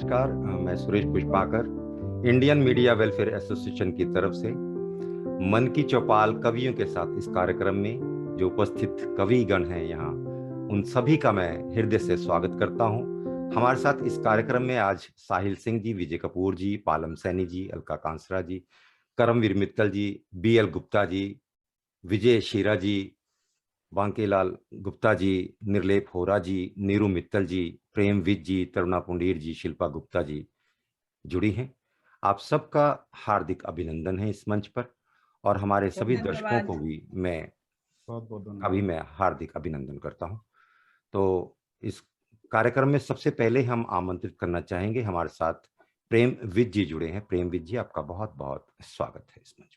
नमस्कार, मैं Suresh Pushpakar Indian media welfare association की तरफ से मन की चौपाल कवियों के साथ इस कार्यक्रम में जो उपस्थित कविगण हैं यहाँ, उन सभी का मैं हृदय से स्वागत करता हूँ। हमारे साथ इस कार्यक्रम में आज साहिल सिंह जी, विजय कपूर जी, पालम सैनी जी, अलका कांसरा जी, करमवीर मित्तल जी, BL गुप्ता जी, विजय शीरा जी, बांकेलाल गुप्ता जी, निर्लेप होरा जी, नीरू मित्तल जी, प्रेम विज जी, तरुणा पुंडीर जी, शिल्पा गुप्ता जी जुड़ी हैं। आप सबका हार्दिक अभिनंदन है इस मंच पर, और हमारे सभी दर्शकों को भी मैं हार्दिक अभिनंदन करता हूं। तो इस कार्यक्रम में सबसे पहले हम आमंत्रित करना चाहेंगे, हमारे साथ प्रेम विज जी जुड़े हैं। प्रेम विज जी, आपका बहुत बहुत स्वागत है इस मंच पर।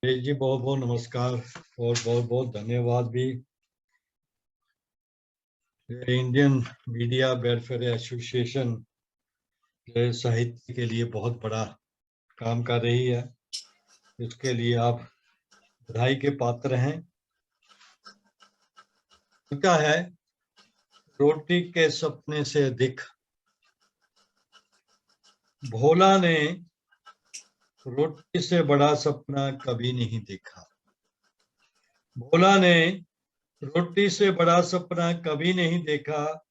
जी बहुत बहुत नमस्कार और बहुत बहुत धन्यवाद भी। इंडियन मीडिया वेलफेयर एसोसिएशन साहित्य के लिए बहुत बड़ा काम कर रही है, इसके लिए आप बधाई के पात्र हैं। क्या है, रोटी के सपने से अधिक भोला ने रोटी से बड़ा सपना कभी नहीं देखा। भोला ने रोटी से बड़ा सपना कभी नहीं देखा,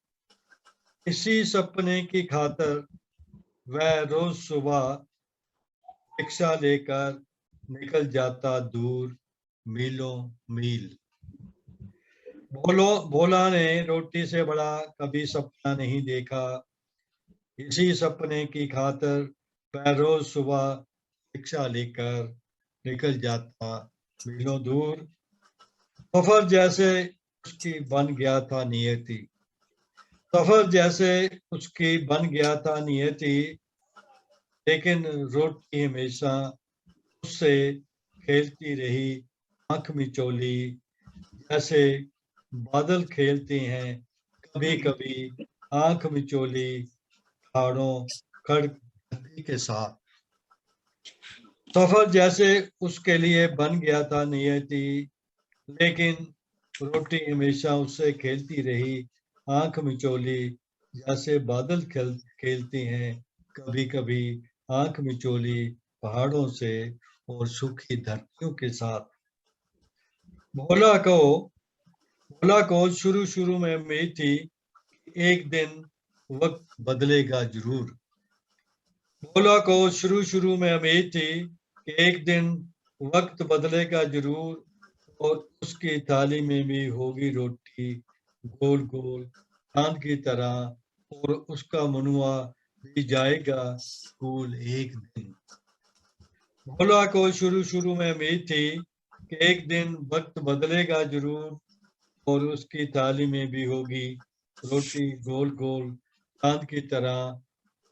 इसी सपने की खातर वह रोज सुबह रिक्शा लेकर निकल जाता दूर मीलों मील। भोला ने रोटी से बड़ा कभी सपना नहीं देखा, इसी सपने की खातर वह रोज सुबह रिक्शा लेकर निकल जाता मीलों दूर। सफर जैसे उसकी बन गया था नियति, सफर जैसे उसकी बन गया था नियति, लेकिन रोटी हमेशा उससे खेलती रही आंख मिचोली, जैसे बादल खेलते हैं कभी कभी आंख मिचोली पहाड़ों खड़गती के साथ। सफर जैसे उसके लिए बन गया था नियति, लेकिन रोटी हमेशा उससे खेलती रही आंख मिचोली, जैसे बादल खेलते हैं कभी कभी आंख मिचोली पहाड़ों से और सूखी धरतियों के साथ। भोला को शुरू शुरू में उम्मीद थी कि एक दिन वक्त बदलेगा जरूर। भोला को शुरू में उम्मीद थी कि एक दिन वक्त बदलेगा जरूर, और उसकी थाली में भी होगी रोटी गोल गोल चांद की तरह, और उसका मनुआ भी जाएगा स्कूल एक दिन। भोला को शुरू में उम्मीद थी कि एक दिन वक्त बदलेगा जरूर, और उसकी थाली में भी होगी रोटी गोल गोल चांद की तरह,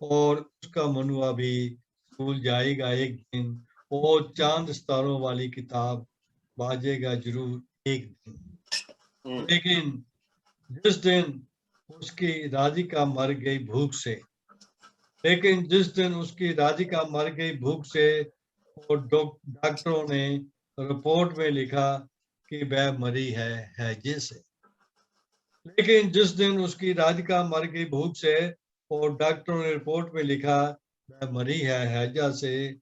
और उसका मनुआ भी स्कूल जाएगा एक दिन, और चांद सितारों वाली किताब बाजेगा जरूर एक दिन। लेकिन जिस दिन उसकी राधिका मर गई भूख से, लेकिन जिस दिन उसकी राधिका मर गई भूख से, और डॉक्टरों ने रिपोर्ट में लिखा कि वह मरी है हैजे से। लेकिन जिस दिन उसकी राधिका मर गई भूख से और डॉक्टरों ने रिपोर्ट में लिखा वह मरी है हैजा से,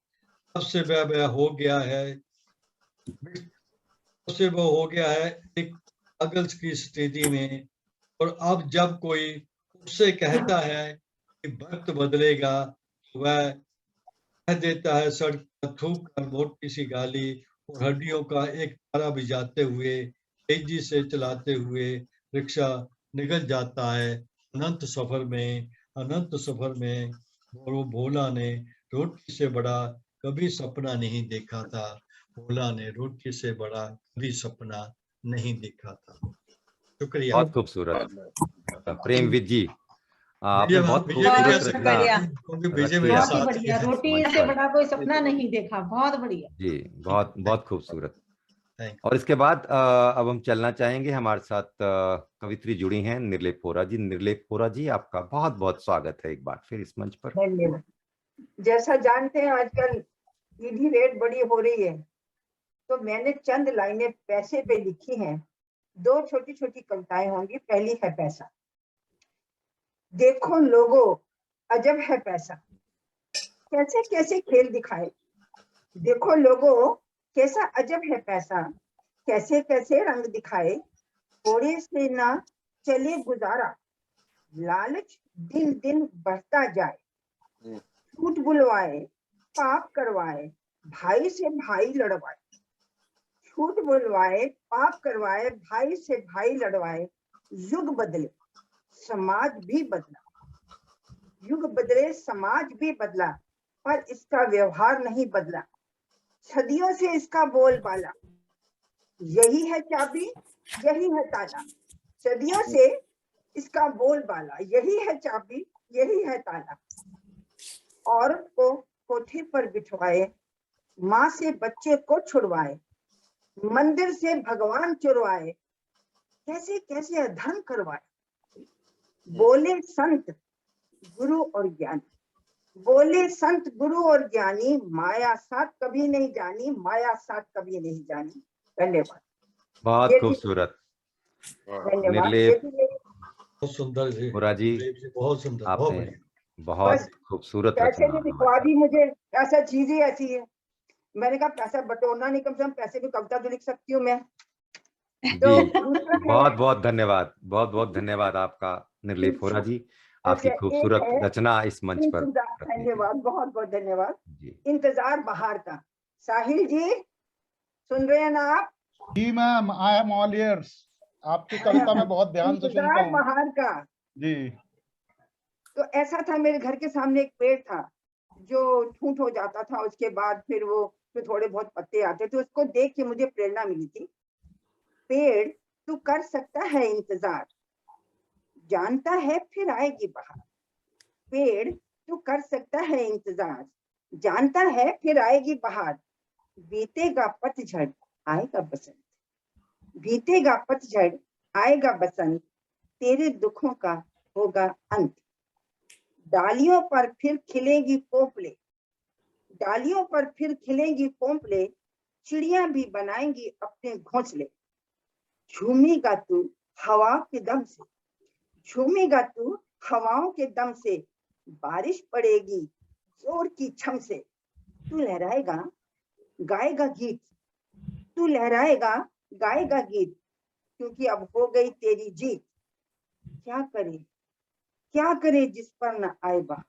तब से वह हो गया है, उससे वो हो गया है एक पागल की स्थिति में। और अब जब कोई उससे कहता है कि वक्त बदलेगा, वह कह देता है सड़क पर थूक कर मोटी सी गाली, और हड्डियों का एक तारा भिजाते हुए तेजी से चलाते हुए रिक्शा निकल जाता है अनंत सफर में। अनंत सफर में वो भोला ने रोटी से बड़ा कभी सपना नहीं देखा था। भोला ने रोटी से बड़ा कभी सपना नहीं देखा था। शुक्रिया। बहुत खूबसूरत प्रेम विज जी, आपने बहुत विजय खूबसूरत रचना विजय मेरे बहुत ही साथ बढ़िया, रोटी से बड़ा कोई सपना नहीं देखा, बहुत बढ़िया जी, बहुत बहुत खूबसूरत। और इसके बाद अब हम चलना चाहेंगे, हमारे साथ कवित्री जुड़ी हैं निर्लेप होरा जी। निर्लेप होरा जी, आपका बहुत बहुत स्वागत है एक बार फिर इस मंच पर। धन्यवाद। जैसा जानते हैं आजकल ईडी रेट बड़ी हो रही है, तो मैंने चंद लाइनें पैसे पे लिखी हैं दो छोटी छोटी कविताएं होंगी। पहली है पैसा। देखो लोगों अजब है पैसा, कैसे कैसे खेल दिखाए। देखो लोगों कैसा अजब है पैसा, कैसे कैसे रंग दिखाए। थोड़े से ना चले गुजारा, लालच दिन दिन बढ़ता जाए। झूठ बुलवाए पाप करवाए, भाई से भाई लड़वाए। झूठ बुलवाए पाप करवाए, भाई से भाई लड़वाए। युग बदले समाज भी बदला, युग बदले समाज भी बदला, पर इसका व्यवहार नहीं बदला। सदियों से इसका बोलबाला, यही है चाबी यही है ताला। सदियों से इसका बोलबाला, यही है चाबी यही है ताला। औरत को कोठे पर बिठवाए, माँ से बच्चे को छुड़वाए। मंदिर से भगवान चुरवाए, कैसे कैसे अधर्म करवाए। बोले संत गुरु और ज्ञानी, बोले संत गुरु और ज्ञानी। माया साथ कभी नहीं जानी, माया साथ कभी नहीं जानी। धन्यवाद। बहुत ये खूबसूरत। धन्यवाद। निर्लेप बहुत सुंदर जी, होरा जी, बहुत सुंदर, बहुत आपने बढ़िया। बहुत बस खूबसूरत पैसे रचना ने हमारे लिखवा साथ। दी मुझे, ऐसा चीज ही ऐसी है। मैंने कहा पैसा बटोरना नहीं, कम से कम पैसे की कविता तो लिख सकती हूँ मैं। तो जी, दूसरा बहुत है, बहुत धन्यवाद, बहुत बहुत धन्यवाद आपका निर्लेप होरा जी, आपकी अच्छा एक खूबसूरत है रचना इस मंच पर इंतजार। रखने के लिए। धन्यवाद, बहुत बहुत धन्यवाद। जी इंतजार बाहर का। साहिल जी सुन रहे हैं ना आप? जी ma'am, I am all ears. आपकी कविता में बहुत ध्यान से सुनता इंतजार हूँ बाहर का। जी। तो ऐसा था, मेरे घर के सामने एक पेड़ था जो ठूंठ हो जाता था, उसके बाद फिर वो फिर थोड़े बहुत पत्ते आते थे। उसको देख के मुझे प्रेरणा मिली थी। पेड़ तू कर सकता है इंतजार, जानता है फिर आएगी बहार। पेड़ तू कर सकता है इंतजार, जानता है फिर आएगी बहार। बीतेगा पतझड़ आएगा बसंत, बीतेगा पतझड़ आएगा बसंत। तेरे दुखों का होगा अंत। डालियों पर फिर खिलेगी पोपले, डालियों पर फिर खिलेंगी पोपले। चिड़िया भी बनाएंगी अपने घोंसले। झूमेगा तू हवा के दम से, झूमेगा तू हवाओं के दम से। बारिश पड़ेगी जोर की छम से। तू लहराएगा गाएगा गीत, तू लहराएगा गाएगा गीत। क्योंकि अब हो गई तेरी जीत। क्या करे जिस पर न आए बहार,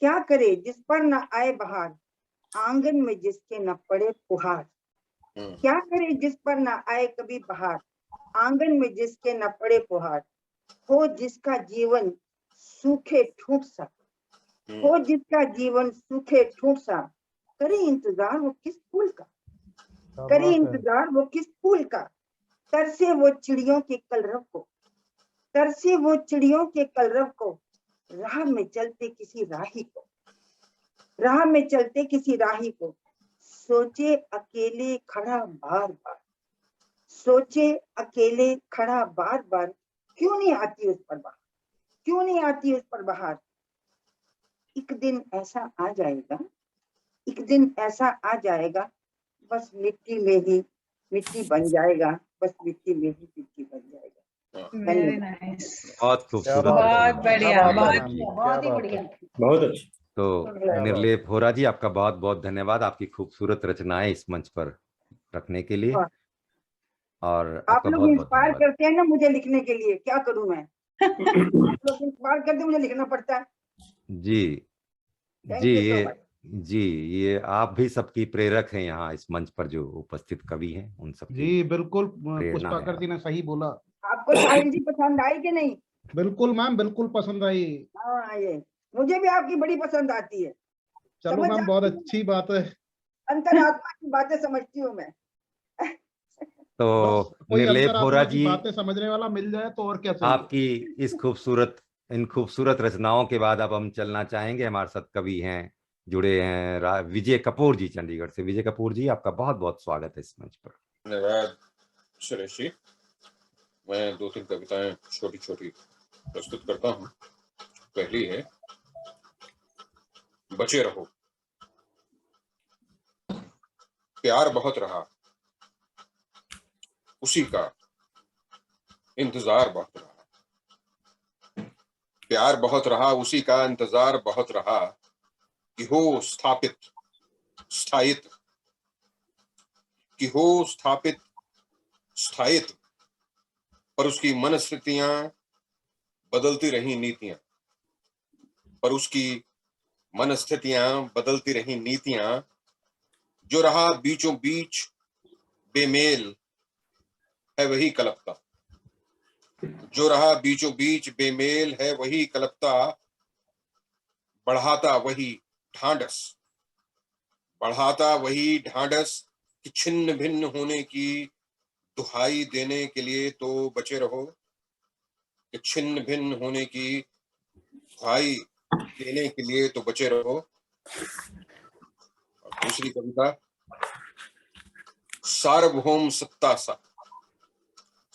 क्या करे जिस पर न आए बहार। आंगन में जिसके न पड़े फुहार। क्या करे जिस पर न आए कभी बहार, आंगन में जिसके न पड़े फुहार। हो जिसका जीवन सूखे ठूंठ सा, हो जिसका जीवन सूखे ठूंठ सा। करे इंतजार वो किस फूल का, करे इंतजार वो किस फूल का। तरसे वो चिड़ियों के कलरव को, तरसे वो चिड़ियों के कलरव को। राह में चलते किसी राही को, राह में चलते किसी राही को। सोचे अकेले खड़ा बार बार, सोचे अकेले खड़ा बार बार। क्यों नहीं आती उस पर बहार, क्यों नहीं आती उस पर बहार। एक दिन ऐसा आ जाएगा, एक दिन ऐसा आ जाएगा। बस मिट्टी में ही मिट्टी बन जाएगा, बस मिट्टी में ही मिट्टी बन जाएगा। वेरी नाइस, बहुत खूबसूरत बहुत रचना। बढ़िया, बात है बहुत मैम, बढ़िया, क्या बहुत ही बात बढ़िया। है। बहुत अच्छा। तो निर्लेप होरा जी, आपका बहुत बहुत धन्यवाद आपकी खूबसूरत रचनाएं इस मंच पर रखने के लिए। और आप आपका लोग बहुत बहुत इंस्पायर धन्यवाद। करते हैं ना मुझे लिखने के लिए, क्या करूं मैं। आप लोग इंस्पायर करते हैं, मुझे लिखना पड़ता है। जी थैंक जी, यू सो ये मच। जी, ये आप भी सबकी प्रेरक हैं यहाँ इस मंच पर जो उपस्थित कवि हैं, उन सबकी जी बिल्कुल, प्रेरणा है पुष्पाकर जी ने सही बोला। आपको साहिल जी पसंद आई कि नहीं? बिल्कुल मैम, बिल्कुल पसंद आई। हाँ, ये मुझे भी आपकी बड़ी पसंद आती है। चलो समझ मैम, बहुत जाती हूँ, अच्छी बात है। अंतरात्मा की बातें समझती हूँ मैं। तो बस कोई निर्लेप होरा अंतरात्मा की जी, बातें समझने वाला मिल जाए तो और क्या चाहिए। आपकी इन खूबसूरत रचनाओं के बाद अब हम चलना चाहेंगे, हमारे साथ कवि हैं, जुड़े हैं विजय कपूर जी चंडीगढ़ से। विजय कपूर जी, आपका बहुत बहुत स्वागत है इस मंच पर। धन्यवाद सुरेश जी। मैं 2-3 कविताएं छोटी छोटी प्रस्तुत करता हूँ। पहली है बचे रहो। प्यार बहुत रहा उसी का इंतजार बहुत रहा, प्यार बहुत रहा, उसी का इंतजार बहुत रहा कि हो स्थापित स्थायित्व, कि हो स्थापित स्थायित्व। पर उसकी मनस्थितियां बदलती रही नीतियां, पर उसकी मनस्थितियां बदलती रही नीतियां। जो रहा बीचों बीच बेमेल है वही कलपता, जो रहा बीचों बीच बेमेल है वही कलपता। बढ़ाता वही ढांढस, बढ़ाता वही ढांढस कि छिन्न भिन्न होने की दुहाई देने के लिए तो बचे रहो, कि छिन्न भिन्न होने की दुहाई देने के लिए तो बचे रहो। और दूसरी कविता, सार्वभौम सत्ता सा,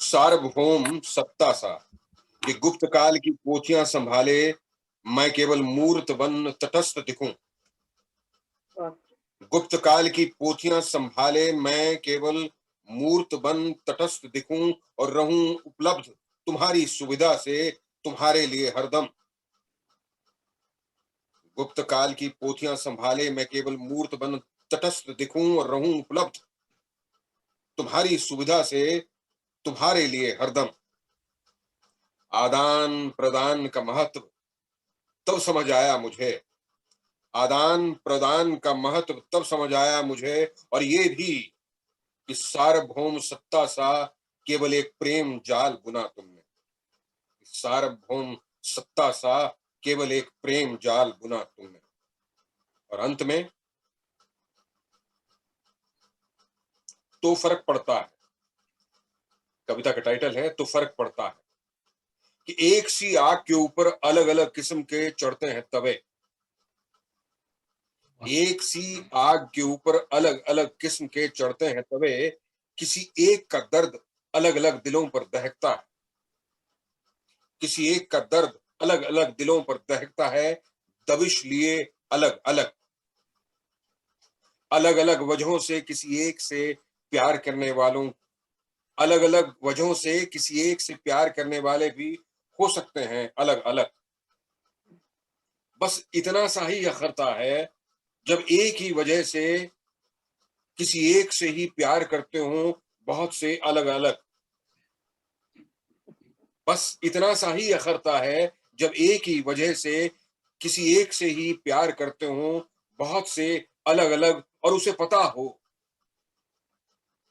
सार्वभौम सत्ता सा कि गुप्त काल की पोथियां संभाले मैं केवल मूर्त बन तटस्थ दिखूं, गुप्त काल की पोथियां संभाले मैं केवल मूर्त बन तटस्थ दिखूं और रहूं उपलब्ध तुम्हारी सुविधा से तुम्हारे लिए हरदम। गुप्त काल की पोथियां संभाले मैं केवल मूर्त बन तटस्थ दिखूं और रहूं उपलब्ध तुम्हारी सुविधा से तुम्हारे लिए हरदम। आदान प्रदान का महत्व तब समझ आया मुझे, आदान प्रदान का महत्व तब समझ आया मुझे, और ये भी कि सार्वभौम सत्ता सा केवल एक प्रेम जाल बुना तुमने, सार्वभौम सत्ता सा केवल एक प्रेम जाल बुना तुमने। और अंत में तो फर्क पड़ता है, कविता का टाइटल है तो फर्क पड़ता है, कि एक सी आग के ऊपर अलग अलग किस्म के चढ़ते हैं तवे, एक सी आग के ऊपर अलग अलग किस्म के चढ़ते हैं तवे। किसी एक का दर्द अलग अलग दिलों पर दहकता है, किसी एक का दर्द अलग अलग दिलों पर दहकता है। दबिश लिए अलग अलग, अलग अलग वजहों से किसी एक से प्यार करने वालों, अलग अलग वजहों से किसी एक से प्यार करने वाले भी हो सकते हैं अलग अलग। बस इतना सा ही अखरता है जब एक ही वजह से किसी एक से ही प्यार करते हो बहुत से अलग अलग। बस इतना सा ही अखरता है जब एक ही वजह से किसी एक से ही प्यार करते हो बहुत से अलग अलग, और उसे पता हो,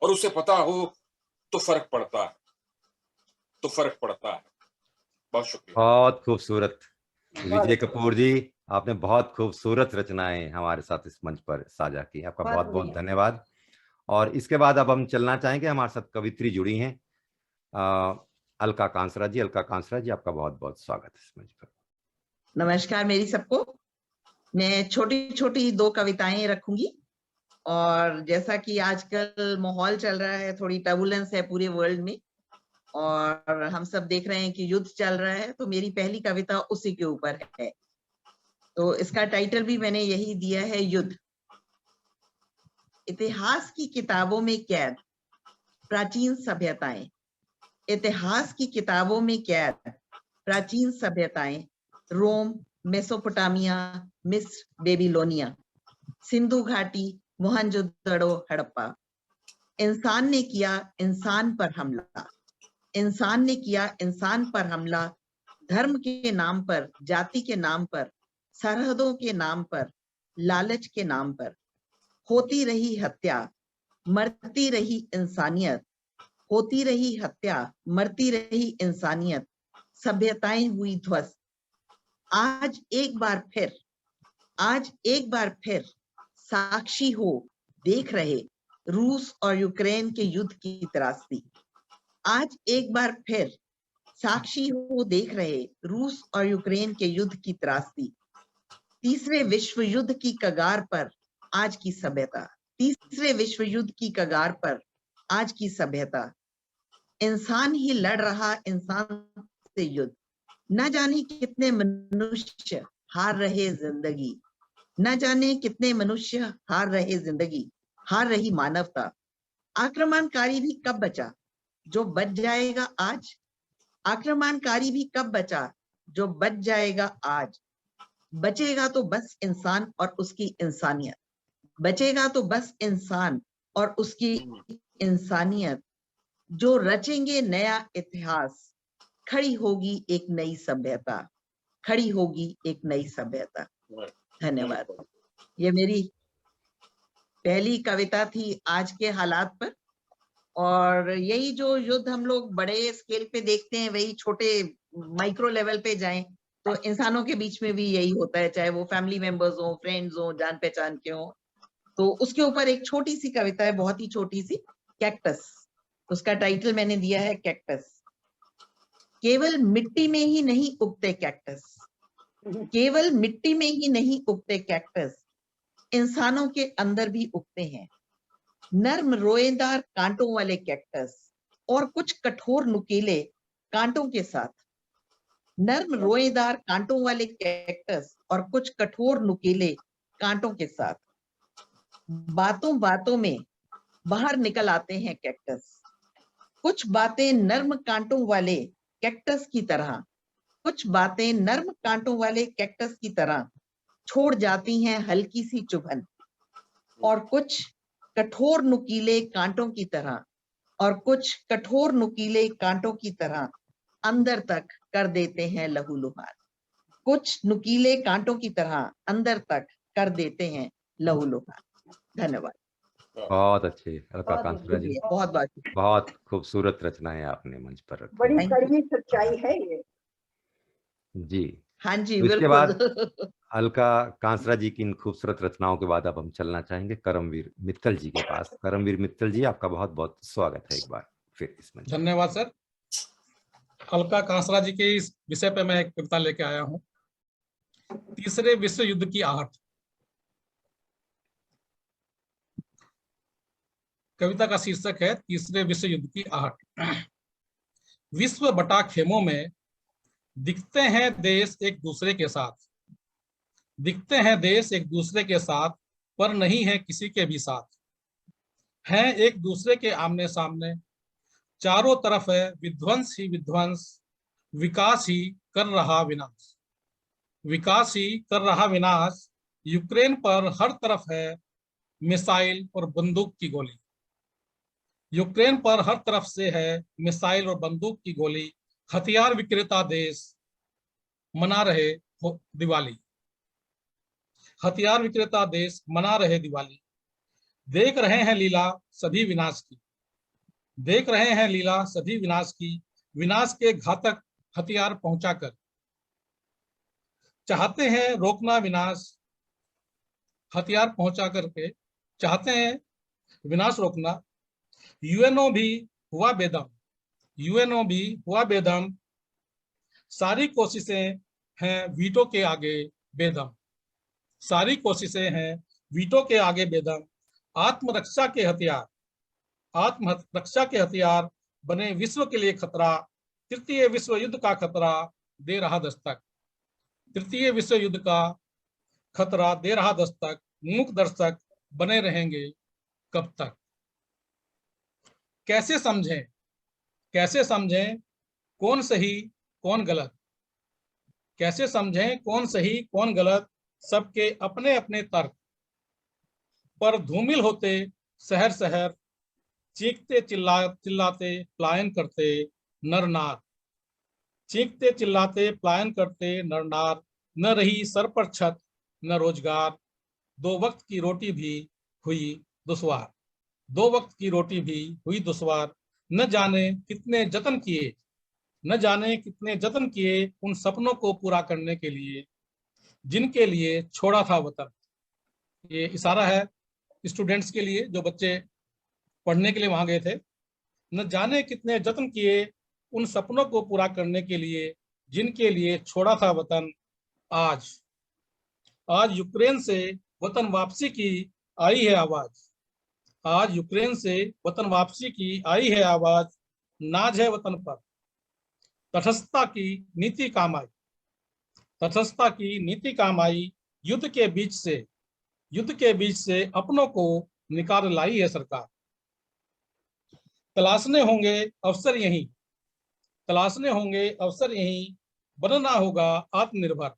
और उसे पता हो तो फर्क पड़ता है, तो फर्क पड़ता है। बहुत शुक्रिया। बहुत खूबसूरत विजय कपूर जी, आपने बहुत खूबसूरत रचनाएं हमारे साथ इस मंच पर साझा की, आपका बहुत बहुत बहुत बढ़िया। धन्यवाद। और इसके बाद अब हम चलना चाहेंगे, हमारे साथ कवित्री जुड़ी हैं अलका कांसरा जी। अलका कांसरा जी, आपका बहुत बहुत स्वागत है इस मंच पर। नमस्कार मेरी सबको। मैं छोटी छोटी 2 कविताएं रखूंगी, और जैसा कि आजकल माहौल चल रहा है, थोड़ी टर्बुलेंस है पूरे वर्ल्ड में, और हम सब देख रहे हैं कि युद्ध चल रहा है, तो मेरी पहली कविता उसी के ऊपर है। तो इसका टाइटल भी मैंने यही दिया है, युद्ध। इतिहास की किताबों में कैद प्राचीन सभ्यताएं, इतिहास की किताबों में कैद प्राचीन सभ्यताएं, रोम, मेसोपोटामिया, मिस्र, बेबीलोनिया, सिंधु घाटी, मोहनजोदड़ो, हड़प्पा। इंसान ने किया इंसान पर हमला, इंसान ने किया इंसान पर हमला। धर्म के नाम पर, जाति के नाम पर, सरहदों के नाम पर, लालच के नाम पर होती रही हत्या, मरती रही इंसानियत, होती रही हत्या, मरती रही इंसानियत, सभ्यताएं हुई ध्वस्त। आज एक बार फिर, आज एक बार फिर साक्षी हो देख रहे रूस और यूक्रेन के युद्ध की त्रासदी। आज एक बार फिर साक्षी हो देख रहे रूस और यूक्रेन के युद्ध की त्रासदी। तीसरे विश्व युद्ध की कगार पर आज की सभ्यता, तीसरे विश्व युद्ध की कगार पर आज की सभ्यता। इंसान ही लड़ रहा इंसान से युद्ध। न जाने कितने मनुष्य हार रहे जिंदगी, न जाने कितने मनुष्य हार रहे जिंदगी, हार रही मानवता। आक्रमणकारी भी कब बचा, जो बच जाएगा आज आक्रमणकारी भी कब बचा जो बच जाएगा आज। बचेगा तो बस इंसान और उसकी इंसानियत, बचेगा तो बस इंसान और उसकी इंसानियत। जो रचेंगे नया इतिहास, खड़ी होगी एक नई सभ्यता, खड़ी होगी एक नई सभ्यता। धन्यवाद। ये मेरी पहली कविता थी आज के हालात पर, और यही जो युद्ध हम लोग बड़े स्केल पे देखते हैं वही छोटे माइक्रो लेवल पे जाएं तो इंसानों के बीच में भी यही होता है, चाहे वो फैमिली मेंबर्स हो, फ्रेंड्स हो, जान पहचान के हो। तो उसके ऊपर एक छोटी सी कविता है, बहुत ही छोटी सी, कैक्टस। उसका टाइटल मैंने दिया है कैक्टस। केवल मिट्टी में ही नहीं उगते कैक्टस, केवल मिट्टी में ही नहीं उगते कैक्टस, इंसानों के अंदर भी उगते हैं। नर्म रोएदार कांटों वाले कैक्टस और कुछ कठोर नुकीले कांटों के साथ, नर्म रोएदार कांटों वाले कैक्टस और कुछ कठोर नुकीले कांटों के साथ, बातों बातों में बाहर निकल आते हैं कैक्टस। कुछ बातें नर्म कांटों वाले कैक्टस की तरह, कुछ बातें नर्म कांटों वाले कैक्टस की तरह छोड़ जाती हैं हल्की सी चुभन, और कुछ कठोर नुकीले कांटों की तरह, और कुछ कठोर नुकीले कांटों की तरह अंदर तक कर देते हैं लहूलुहान। कुछ नुकीले कांटों की तरह अंदर तक कर देते हैं लहूलुहान। धन्यवाद। बहुत अच्छे अलका बहुत कांसरा जी, बहुत बहुत बहुत खूबसूरत रचनाएं आपने मंच पर रखी बड़ी हैं। कड़वी सच्चाई है ये। जी। हाँ जी तो इसके बाद बिल्कुल। अलका कांसरा जी की इन खूबसूरत रचनाओं के बाद अब हम चलना चाहेंगे करमवीर मित्तल जी के पास। करमवीर मित्तल जी, आपका बहुत बहुत स्वागत है एक बार फिर इस मंच। धन्यवाद सर। अलका कांसरा जी के इस विषय पे मैं एक कविता लेके आया हूँ, तीसरे विश्व युद्ध की आहट। कविता का शीर्षक है तीसरे विश्व युद्ध की आहट। विश्व बटा खेमों में दिखते हैं देश एक दूसरे के साथ, दिखते हैं देश एक दूसरे के साथ, पर नहीं है किसी के भी साथ। हैं एक दूसरे के आमने सामने, चारों तरफ है विध्वंस ही विध्वंस, विकास ही कर रहा विनाश, विकास ही कर रहा विनाश। यूक्रेन पर हर तरफ है मिसाइल और बंदूक की गोली, यूक्रेन पर हर तरफ से है मिसाइल और बंदूक की गोली। हथियार विक्रेता देश मना रहे दिवाली, हथियार विक्रेता देश मना रहे दिवाली। देख रहे हैं लीला सभी विनाश की, देख रहे हैं लीला सभी विनाश की, विनाश के घातक हथियार पहुंचाकर। चाहते हैं रोकना विनाश, हथियार पहुंचा करके चाहते हैं विनाश रोकना। यूएनओ भी हुआ बेदम, यूएनओ भी हुआ बेदम, सारी कोशिशें हैं वीटो के आगे बेदम, सारी कोशिशें हैं वीटो के आगे बेदम। आत्मरक्षा के हथियार, आत्मरक्षा के हथियार बने विश्व के लिए खतरा। तृतीय विश्व युद्ध का खतरा दे रहा दस्तक, तृतीय विश्व युद्ध का खतरा दे रहा दस्तक। मूक दर्शक बने रहेंगे कब तक। कैसे समझें, कैसे समझें कौन सही कौन गलत, कैसे समझें कौन सही कौन गलत। सबके अपने अपने तर्क, पर धूमिल होते शहर शहर, चीखते चिल्लाते पलायन करते नर नार, चीखते चिल्लाते पलायन करते नर नार। न रही सर पर छत न रोजगार, दो वक्त की रोटी भी हुई दुश्वार, दो वक्त की रोटी भी हुई दुश्वार। न जाने कितने जतन किए, न जाने कितने जतन किए उन सपनों को पूरा करने के लिए जिनके लिए छोड़ा था वतन। ये इशारा है स्टूडेंट्स के लिए जो बच्चे पढ़ने के लिए वहां गए थे। न जाने कितने जतन किए उन सपनों को पूरा करने के लिए जिनके लिए छोड़ा था वतन। आज आज यूक्रेन से वतन वापसी की आई है आवाज, आज यूक्रेन से वतन वापसी की आई है आवाज। नाज है वतन पर, तटस्थता की नीति काम आई, तटस्थता की नीति काम आई। युद्ध के बीच से, युद्ध के बीच से अपनों को निकाल लाई है सरकार। तलाशने होंगे अवसर यहीं, तलाशने होंगे अवसर यहीं, बनना होगा आत्मनिर्भर,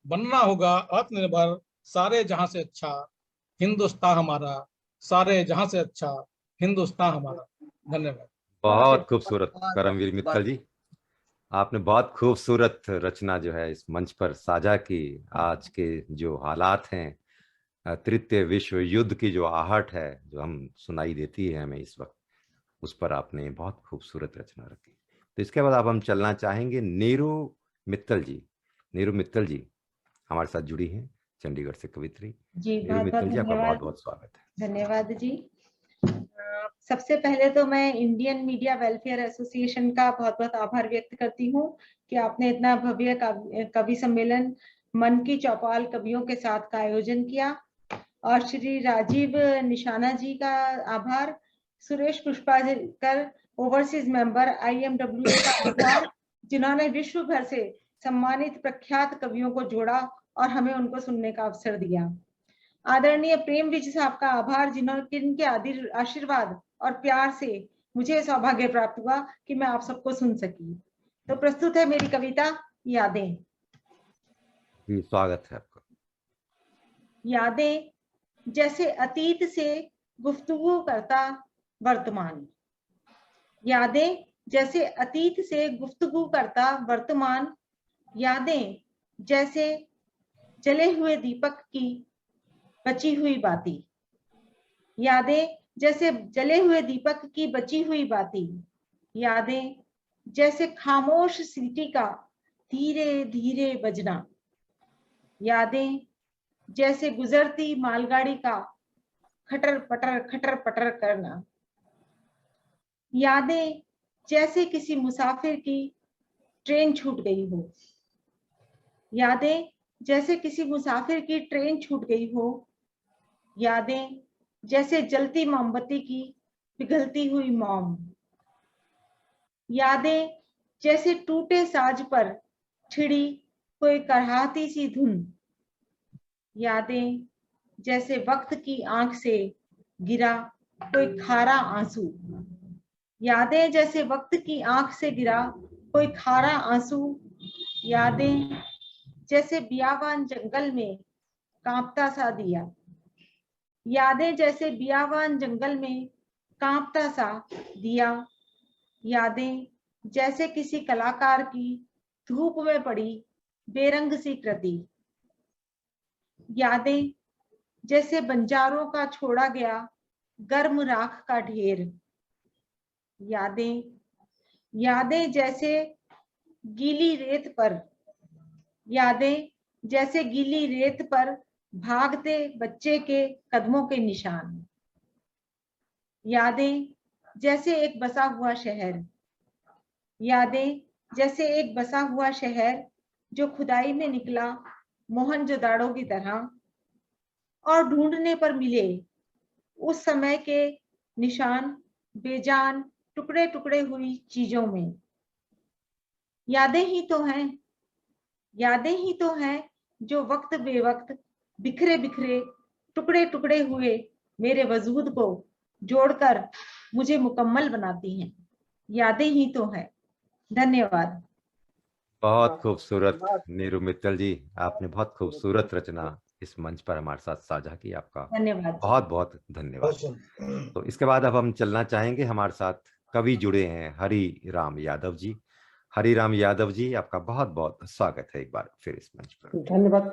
बनना होगा आत्मनिर्भर, सारे जहां से अच्छा हिंदुस्तान हमारा, सारे जहां से अच्छा हिंदुस्तान हमारा। धन्यवाद। बहुत खूबसूरत करमवीर मित्तल जी, आपने बहुत खूबसूरत रचना जो है इस मंच पर साझा की। आज के जो हालात हैं, तृतीय विश्व युद्ध की जो आहट है जो हम सुनाई देती है हमें इस वक्त, उस पर आपने बहुत खूबसूरत रचना रखी। तो इसके बाद अब हम चलना चाहेंगे नीरू मित्तल जी। नीरू मित्तल जी हमारे साथ जुड़ी हैं चंडीगढ़ से कवित्री। जी नीरू बहुत बहुत मित्तल जी आपका बहुत धन्यवाद। बहुत स्वागत है। धन्यवाद जी। सबसे पहले तो मैं इंडियन मीडिया वेलफेयर एसोसिएशन का बहुत बहुत आभार व्यक्त करती हूँ कि आपने इतना भव्य कवि सम्मेलन मन की चौपाल कवियों के साथ का आयोजन किया। और श्री राजीव निशाना जी का आभार, Suresh Pushpakar overseas member IMWA का आभार, जिन्होंने विश्व भर से सम्मानित प्रख्यात कवियों को जोड़ा और हमें उनको सुनने का अवसर दिया। आदरणीय प्रेम विज साहब का आभार, जिनके आशीर्वाद और प्यार से मुझे सौभाग्य प्राप्त हुआ कि मैं आप सबको सुन सकी। तो प्रस्तुत है मेरी कविता यादें। जी स्वागत है आपका। यादें जैसे अतीत से गुफ्तगू करता वर्तमान, यादें जैसे अतीत से गुफ्तगू करता वर्तमान, यादें जैसे जले हुए दीपक की बची हुई बाती, यादें जैसे जले हुए दीपक की बची हुई बाती, यादें जैसे खामोश सीटी का धीरे धीरे बजना, यादें जैसे गुजरती मालगाड़ी का खटर पटर करना, यादें जैसे किसी मुसाफिर की ट्रेन छूट गई हो, यादें जैसे किसी मुसाफिर की ट्रेन छूट गई हो, यादें जैसे जलती मोमबत्ती की पिघलती हुई मोम, यादें जैसे टूटे साज पर छिड़ी कोई करहाती सी धुन, यादें जैसे वक्त की आंख से गिरा कोई खारा आंसू, यादें जैसे वक्त की आंख से गिरा कोई खारा आंसू, यादें जैसे बियावान जंगल में कांपता सा दिया, यादें जैसे बियावान जंगल में कांपता सा दिया, यादें जैसे किसी कलाकार की धूप में पड़ी बेरंग सी कृति, यादें जैसे बंजारों का छोड़ा गया गर्म राख का ढेर, यादें यादें जैसे गीली रेत पर, यादें जैसे गीली रेत पर भागते बच्चे के कदमों के निशान, यादें जैसे एक बसा हुआ शहर, यादें जैसे एक बसा हुआ शहर जो खुदाई में निकला मोहनजोदाड़ो की तरह और ढूंढने पर मिले उस समय के निशान बेजान टुकड़े टुकड़े हुई चीजों में, यादें ही तो हैं, यादें ही तो हैं जो वक्त बेवक्त बिखरे बिखरे टुकड़े टुकड़े हुए मेरे वजूद को जोड़कर मुझे मुकम्मल बनाती हैं, यादें ही तो हैं। धन्यवाद। बहुत खूबसूरत नीरू मित्तल जी, आपने बहुत खूबसूरत रचना इस मंच पर हमारे साथ साझा की। आपका धन्यवाद। बहुत बहुत धन्यवाद। तो इसके बाद अब हम चलना चाहेंगे, हमारे साथ कवि जुड़े हैं हरि राम यादव जी। हरि राम यादव जी आपका बहुत बहुत स्वागत है एक बार फिर इस मंच पर। धन्यवाद।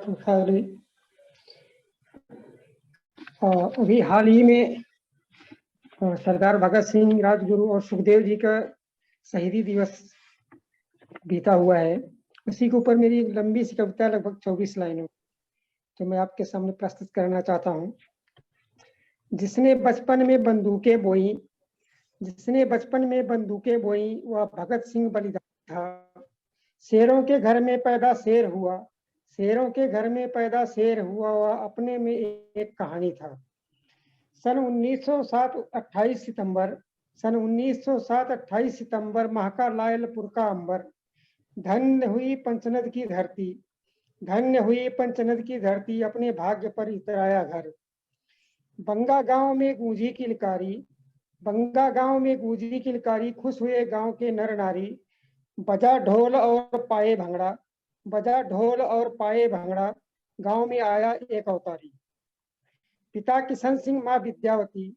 अभी हाल ही में सरदार भगत सिंह, राजगुरु और सुखदेव जी का शहीदी दिवस बीता हुआ है। उसी के ऊपर मेरी लंबी सी कविता लगभग 24 लाइनों जो मैं आपके सामने प्रस्तुत करना चाहता हूँ। जिसने बचपन में बंदूकें बोई, जिसने बचपन में बंदूकें बोई वह भगत सिंह बलिदानी था। शेरों के घर में पैदा शेर हुआ, शेरों के घर में पैदा शेर हुआ, वह अपने में एक कहानी था। सन 1907 28 सितंबर, सन 1907 28 सितंबर महका लायलपुर का अंबर। धन्य हुई पंचनद की धरती, धन्य हुई पंचनद की धरती, अपने भाग्य पर इतराया घर। बंगा गांव में गूंजी किलकारी, बंगा गांव में गूंजी किलकारी, खुश हुए गांव के नर नारी। बजा ढोल और पाए भंगड़ा, बजा ढोल और पाए भंगड़ा, गांव में आया एक अवतारी। पिता किशन सिंह, माँ विद्यावती,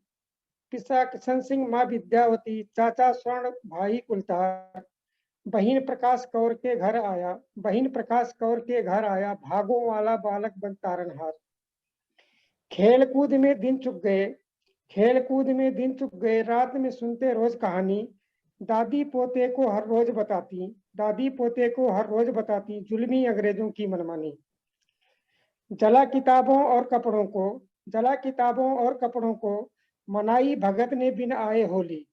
पिता किशन सिंह, माँ विद्यावती, चाचा स्वर्ण, भाई कुलतार। बहिन प्रकाश कौर के घर आया, बहिन प्रकाश कौर के घर आया, भागों वाला बालक बन तारनहार। खेल कूद में दिन चुक गए, खेल कूद में दिन चुक गए, रात में सुनते रोज कहानी। दादी पोते को हर रोज बताती, दादी पोते को हर रोज बताती, जुल्मी अंग्रेजों की मनमानी। जला किताबों और कपड़ों को, जला किताबों और कपड़ों को, मनाई भगत ने बिन आए होली।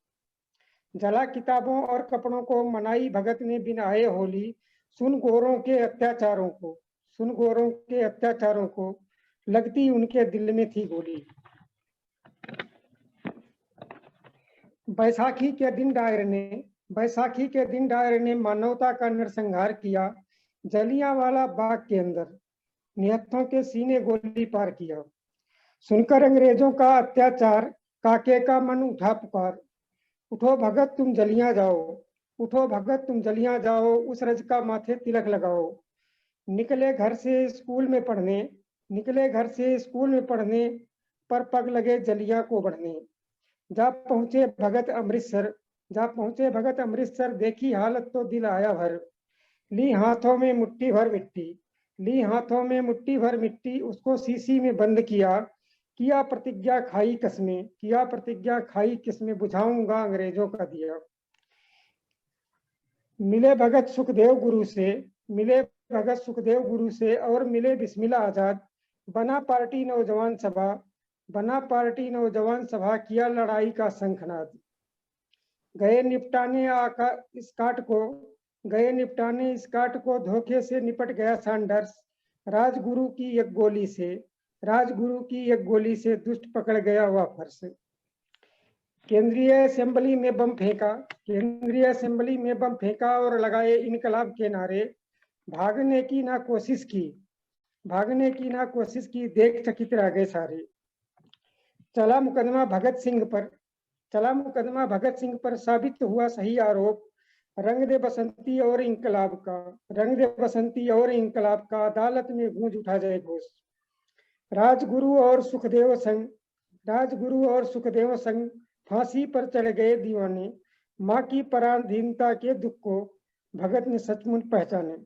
जला किताबों और कपड़ों को, मनाई भगत ने बिन आए होली। सुन गोरों के अत्याचारों को, सुन गोरों के अत्याचारों को, लगती उनके दिल में थी गोली। बैसाखी के दिन डायर ने, बैसाखी के दिन डायर ने मानवता का नरसंहार किया। जलियांवाला बाग के अंदर निहत्थों के सीने गोली पार किया। सुनकर अंग्रेजों का अत्याचार, काके का मन उठा पुकार। उठो भगत तुम जलियां जाओ, उठो भगत तुम जलियां जाओ, उस रज का माथे तिलक लगाओ। निकले घर से स्कूल में पढ़ने, निकले घर से स्कूल में पढ़ने, पर पग लगे जलियां को बढ़ने। जा पहुंचे भगत अमृतसर, जा पहुंचे भगत अमृतसर, देखी हालत तो दिल आया भर। ली हाथों में मुट्ठी भर मिट्टी, ली हाथों में मुट्ठी भर मिट्टी, उसको शीशी में बंद किया। किया प्रतिज्ञा खाई कसमें, किया प्रतिज्ञा खाई किसमें, बुझाऊंगा अंग्रेजों का दिया। मिले भगत सुखदेव गुरु से, मिले भगत सुखदेव गुरु से, और मिले बिस्मिल्लाह आजाद। बना पार्टी नौजवान सभा, बना पार्टी नौजवान सभा, किया लड़ाई का शंखनाद। गए निपटाने आका स्काट को, गए निपटाने स्काट को, धोखे से निपट गया सैंडर्स। राजगुरु की एक गोली से, राजगुरु की एक गोली से, दुष्ट पकड़ गया वापस से। केंद्रीय असेंबली में बम फेंका, केंद्रीय असेंबली में बम फेंका, और लगाए इनकलाब के नारे। भागने की ना कोशिश की, भागने की ना कोशिश की, देख चकित रह गए सारे। चला मुकदमा भगत सिंह पर, चला मुकदमा भगत सिंह पर, साबित हुआ सही आरोप। रंग दे बसंती और इंकलाब का, रंग दे बसंती और इंकलाब का, अदालत में गूंज उठा जाए घोष। राजगुरु और सुखदेव संग, राजगुरु और सुखदेव संग, फांसी पर चढ़ गए दीवाने। माँ की पराधीनता के दुख को भगत ने सचमुच पहचाने।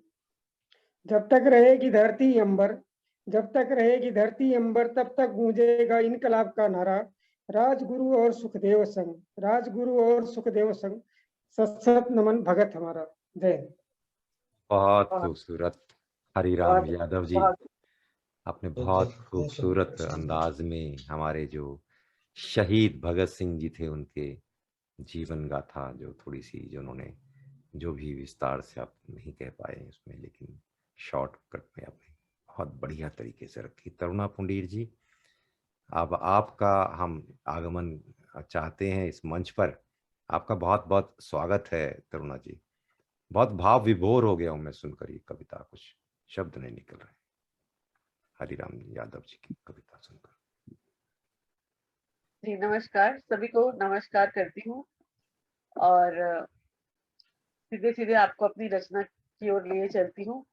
जब तक रहेगी धरती अंबर, जब तक रहेगी धरती अंबर, तब तक गूंजेगा इनकलाब का नारा। राजगुरु और सुखदेव संग, राजगुरु और सुखदेव संग, सत नमन भगत हमारा। जय हिंद। बहुत खूबसूरत हरिराम यादव जी, आपने बहुत खूबसूरत अंदाज में हमारे जो शहीद भगत सिंह जी थे उनके जीवन गाथा जो थोड़ी सी, जो उन्होंने जो भी विस्तार से आप नहीं कह पाए उसमें, लेकिन शॉर्टकट में आपने बहुत बढ़िया तरीके से रखी। तरुणा पुंडीर जी, अब आपका हम आगमन चाहते हैं इस मंच पर। आपका बहुत बहुत स्वागत है तरुणा जी। बहुत भाव विभोर हो गया हूं मैं सुनकर ये कविता, कुछ शब्द नहीं निकल रहे हरिराम यादव जी की कविता सुनकर। जी नमस्कार, सभी को नमस्कार करती हूँ, और सीधे सीधे आपको अपनी रचना की ओर लिए चलती हूँ।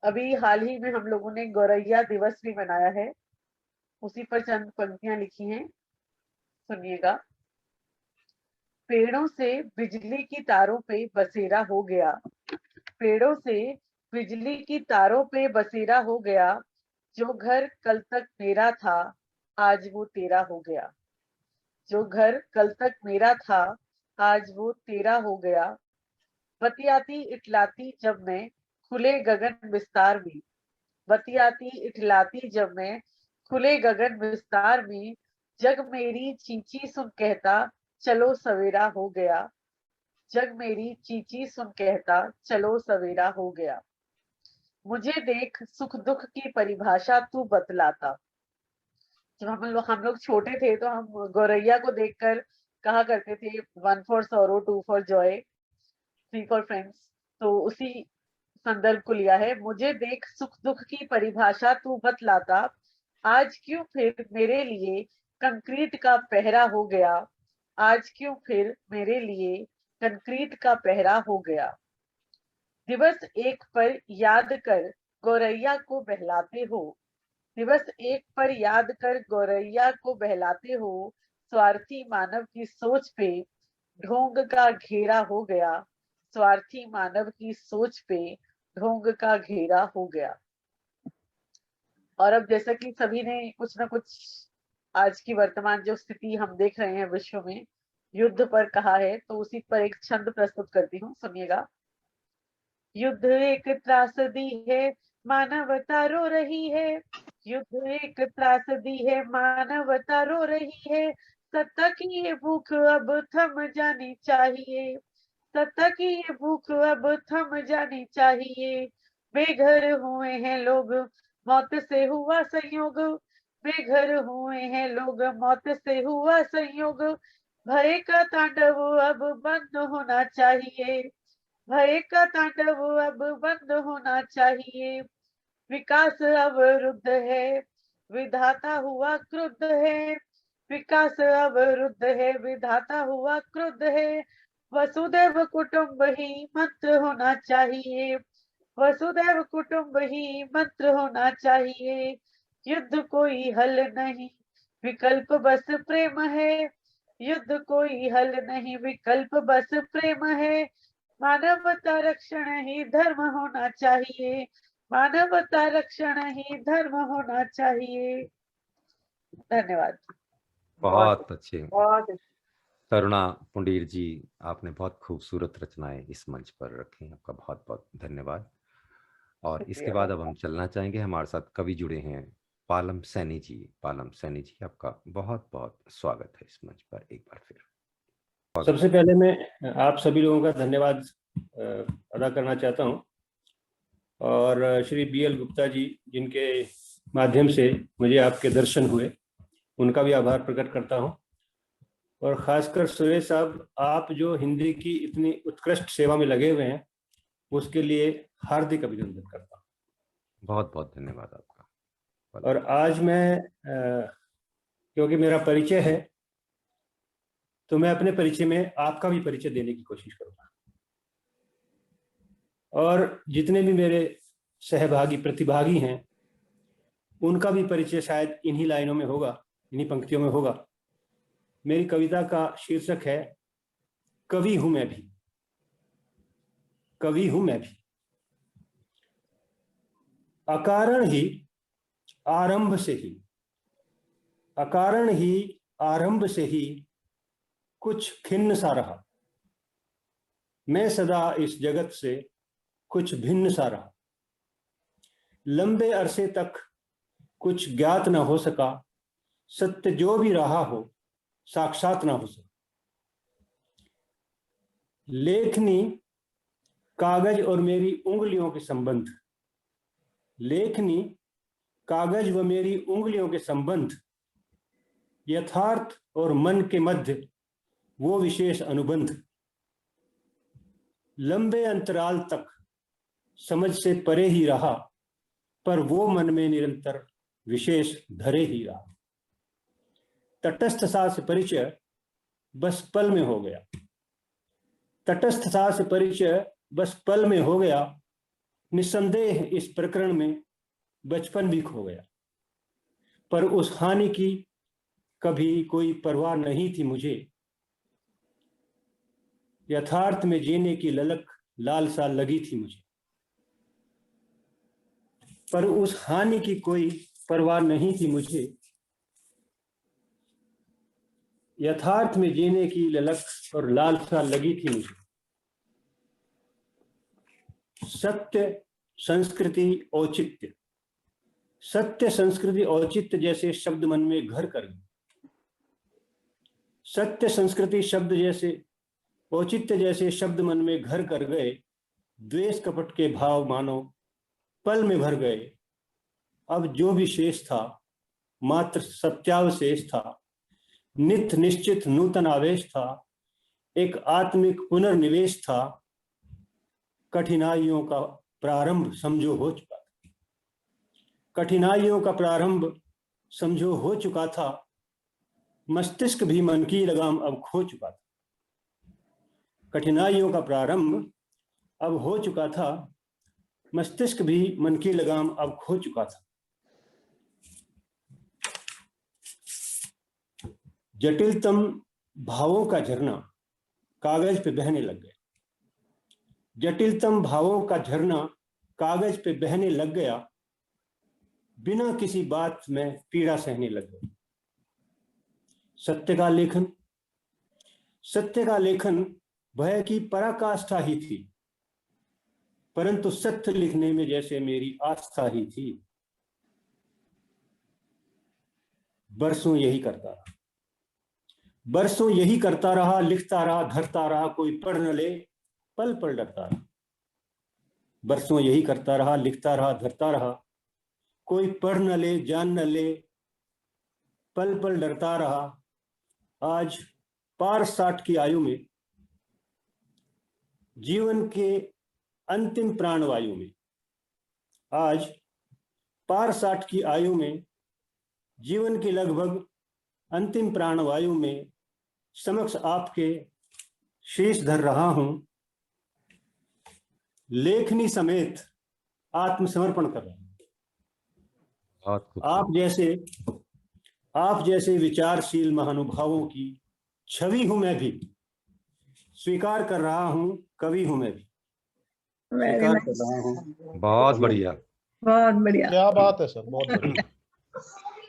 अभी हाल ही में हम लोगों ने गौरैया दिवस भी मनाया है, उसी पर चंद पंक्तियां लिखी हैं, सुनिएगा। पेड़ों से बिजली की तारों पे बसेरा हो गया, पेड़ों से बिजली की तारों पे बसेरा हो गया, जो घर कल तक मेरा था आज वो तेरा हो गया, जो घर कल तक मेरा था आज वो तेरा हो गया। बतियाती इटलाती जब मैं खुले गगन विस्तार में, बतियाती इटलाती जब मैं खुले गगन विस्तार में, जग मेरी चींची सुन कहता चलो सवेरा हो गया, जग मेरी चींची सुन कहता चलो सवेरा हो गया। मुझे देख सुख दुख की परिभाषा तू बतलाता। जब हम लोग छोटे थे तो हम गौरैया को देखकर कहा करते थे 1 for sorrow 2 for Joy 3 for friends, तो उसी संदर्भ को लिया है। मुझे देख सुख दुख की परिभाषा तू बतलाता, आज क्यों फिर मेरे लिए कंक्रीट का पहरा हो गया, आज क्यों फिर मेरे लिए कंक्रीट का पहरा हो गया। दिवस एक पर याद कर गौरैया को बहलाते हो, दिवस एक पर याद कर गौरैया को बहलाते हो, स्वार्थी मानव की सोच पे ढोंग का घेरा हो गया, स्वार्थी मानव की सोच पे ढोंग का घेरा हो गया। और अब जैसा कि सभी ने कुछ ना कुछ आज की वर्तमान जो स्थिति हम देख रहे हैं विश्व में युद्ध पर कहा है, तो उसी पर एक छंद प्रस्तुत करती हूँ, सुनिएगा। युद्ध एक त्रासदी है, मानवता रो रही है, युद्ध एक त्रासदी है, मानवता रो रही है, सत्ता की ये भूख अब थम जानी चाहिए, सत्ता की ये भूख अब थम जानी चाहिए। बेघर हुए हैं लोग, मौत से हुआ संयोग, बेघर हुए हैं लोग, मौत से हुआ संयोग, भय का तांडव अब बंद होना चाहिए, भय का तांडव अब बंद होना चाहिए। विकास अवरुद्ध है, विधाता हुआ क्रुद्ध है, विकास अवरुद्ध है, विधाता हुआ क्रुद्ध है, वसुदैव कुटुंब ही मंत्र होना चाहिए, वसुदैव कुटुंब ही मंत्र होना चाहिए। युद्ध कोई हल नहीं, विकल्प बस प्रेम है, युद्ध कोई हल नहीं, विकल्प बस प्रेम है, मानवता रक्षण ही धर्म होना चाहिए, मानवता रक्षण ही धर्म होना चाहिए। धन्यवाद। बहुत अच्छे। बहुत करुणा पुंडीर जी, आपने बहुत खूबसूरत रचनाएं इस मंच पर रखी, आपका बहुत बहुत धन्यवाद। और इसके बाद अब हम चलना चाहेंगे, हमारे साथ कवि जुड़े हैं पालम सैनी जी। पालम सैनी जी, आपका बहुत बहुत स्वागत है इस मंच पर एक बार फिर। सबसे पहले मैं आप सभी लोगों का धन्यवाद अदा करना चाहता हूं, और श्री BL गुप्ता जी जिनके माध्यम से मुझे आपके दर्शन हुए, उनका भी आभार प्रकट करता हूं। और खासकर सुरेश साहब, आप जो हिंदी की इतनी उत्कृष्ट सेवा में लगे हुए हैं, उसके लिए हार्दिक अभिनंदन करता हूं। बहुत बहुत धन्यवाद आपका। और आज मैं क्योंकि मेरा परिचय है, तो मैं अपने परिचय में आपका भी परिचय देने की कोशिश करूंगा, और जितने भी मेरे सहभागी प्रतिभागी हैं उनका भी परिचय शायद इन्हीं लाइनों में होगा, इन्हीं पंक्तियों में होगा। मेरी कविता का शीर्षक है कवि हूं मैं भी, कवि हूं मैं भी। अकारण ही आरंभ से ही, अकारण ही आरंभ से ही कुछ खिन्न सा रहा, मैं सदा इस जगत से कुछ भिन्न सा रहा, लंबे अरसे तक कुछ ज्ञात न हो सका, सत्य जो भी रहा हो साक्षात ना हो सका। लेखनी कागज और मेरी उंगलियों के संबंध, लेखनी कागज व मेरी उंगलियों के संबंध, यथार्थ और मन के मध्य वो विशेष अनुबंध, लंबे अंतराल तक समझ से परे ही रहा, पर वो मन में निरंतर विशेष धरे ही रहा। तटस्थता से परिचय बस पल में हो गया, तटस्थता से परिचय बस पल में हो गया, निस्संदेह इस प्रकरण में बचपन भी खो गया, पर उस हानि की कभी कोई परवाह नहीं थी मुझे, यथार्थ में जीने की ललक लालसा लगी थी मुझे, पर उस हानि की कोई परवाह नहीं थी मुझे, यथार्थ में जीने की ललक और लालसा लगी थी मुझे। सत्य संस्कृति औचित्य, सत्य संस्कृति औचित्य जैसे शब्द मन में घर कर गए, सत्य संस्कृति शब्द जैसे औचित्य जैसे शब्द मन में घर कर गए, द्वेष कपट के भाव मानो पल में भर गए, अब जो भी शेष था मात्र सत्यावशेष था, नित निश्चित नूतन आवेश था, एक आत्मिक पुनर्निवेश था, कठिनाइयों का प्रारंभ समझो हो चुका था, कठिनाइयों का प्रारंभ समझो हो चुका था, मस्तिष्क भी मन की लगाम अब खो चुका था, कठिनाइयों का प्रारंभ अब हो चुका था, मस्तिष्क भी मन की लगाम अब खो चुका था। जटिलतम भावों का झरना कागज पे बहने लग गया। जटिलतम भावों का झरना कागज पे बहने लग गया, बिना किसी बात में पीड़ा सहने लग गया। सत्य का लेखन, सत्य का लेखन भय की पराकाष्ठा ही थी, परंतु सत्य लिखने में जैसे मेरी आस्था ही थी। बरसों यही करता रहा, बरसों यही करता रहा, लिखता रहा, धरता रहा, कोई पढ़ न ले, पल पल डरता रहा। बरसों यही करता रहा, लिखता रहा, धरता रहा, कोई पढ़ न ले, जान न ले, पल पल डरता रहा। आज पार 60 की आयु में, जीवन के अंतिम प्राणवायु में, आज पार 60 की आयु में, जीवन की लगभग अंतिम प्राणवायु में समक्ष आपके शीश धर रहा हूं, लेखनी समेत आत्मसमर्पण कर रहा हूं। आप जैसे विचारशील महानुभावों की छवि हूं मैं भी, स्वीकार कर रहा हूं, कवि हूं मैं भी, स्वीकार कर रहा हूं। बहुत बढ़िया, बहुत बढ़िया, क्या बात है सर, बहुत बढ़िया,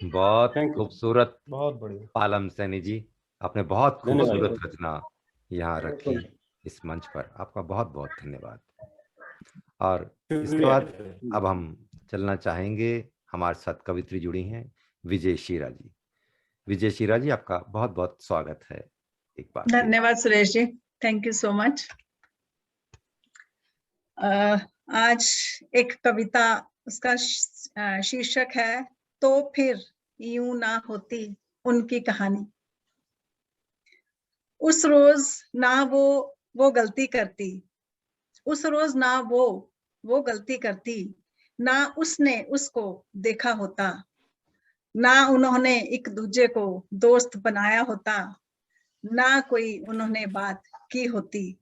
बहुत खूबसूरत। बहुत बढ़िया। पालम सैनी जी, आपने बहुत धन्यवाद। खूबसूरत रचना यहाँ रखी इस मंच पर, आपका बहुत बहुत धन्यवाद। और इसके बाद अब हम चलना चाहेंगे, हमारे साथ कवित्री जुड़ी हैं विजय शीरा जी। विजय शीरा जी, आपका बहुत बहुत स्वागत है एक बार। धन्यवाद Suresh ji, thank you so much. आज एक कविता, उसका शीर्षक है तो फिर यूं ना होती उनकी कहानी। उस रोज ना वो गलती करती, उस रोज ना वो गलती करती, ना उसने उसको देखा होता, ना उन्होंने एक दूजे को दोस्त बनाया होता, ना कोई उन्होंने बात की होती,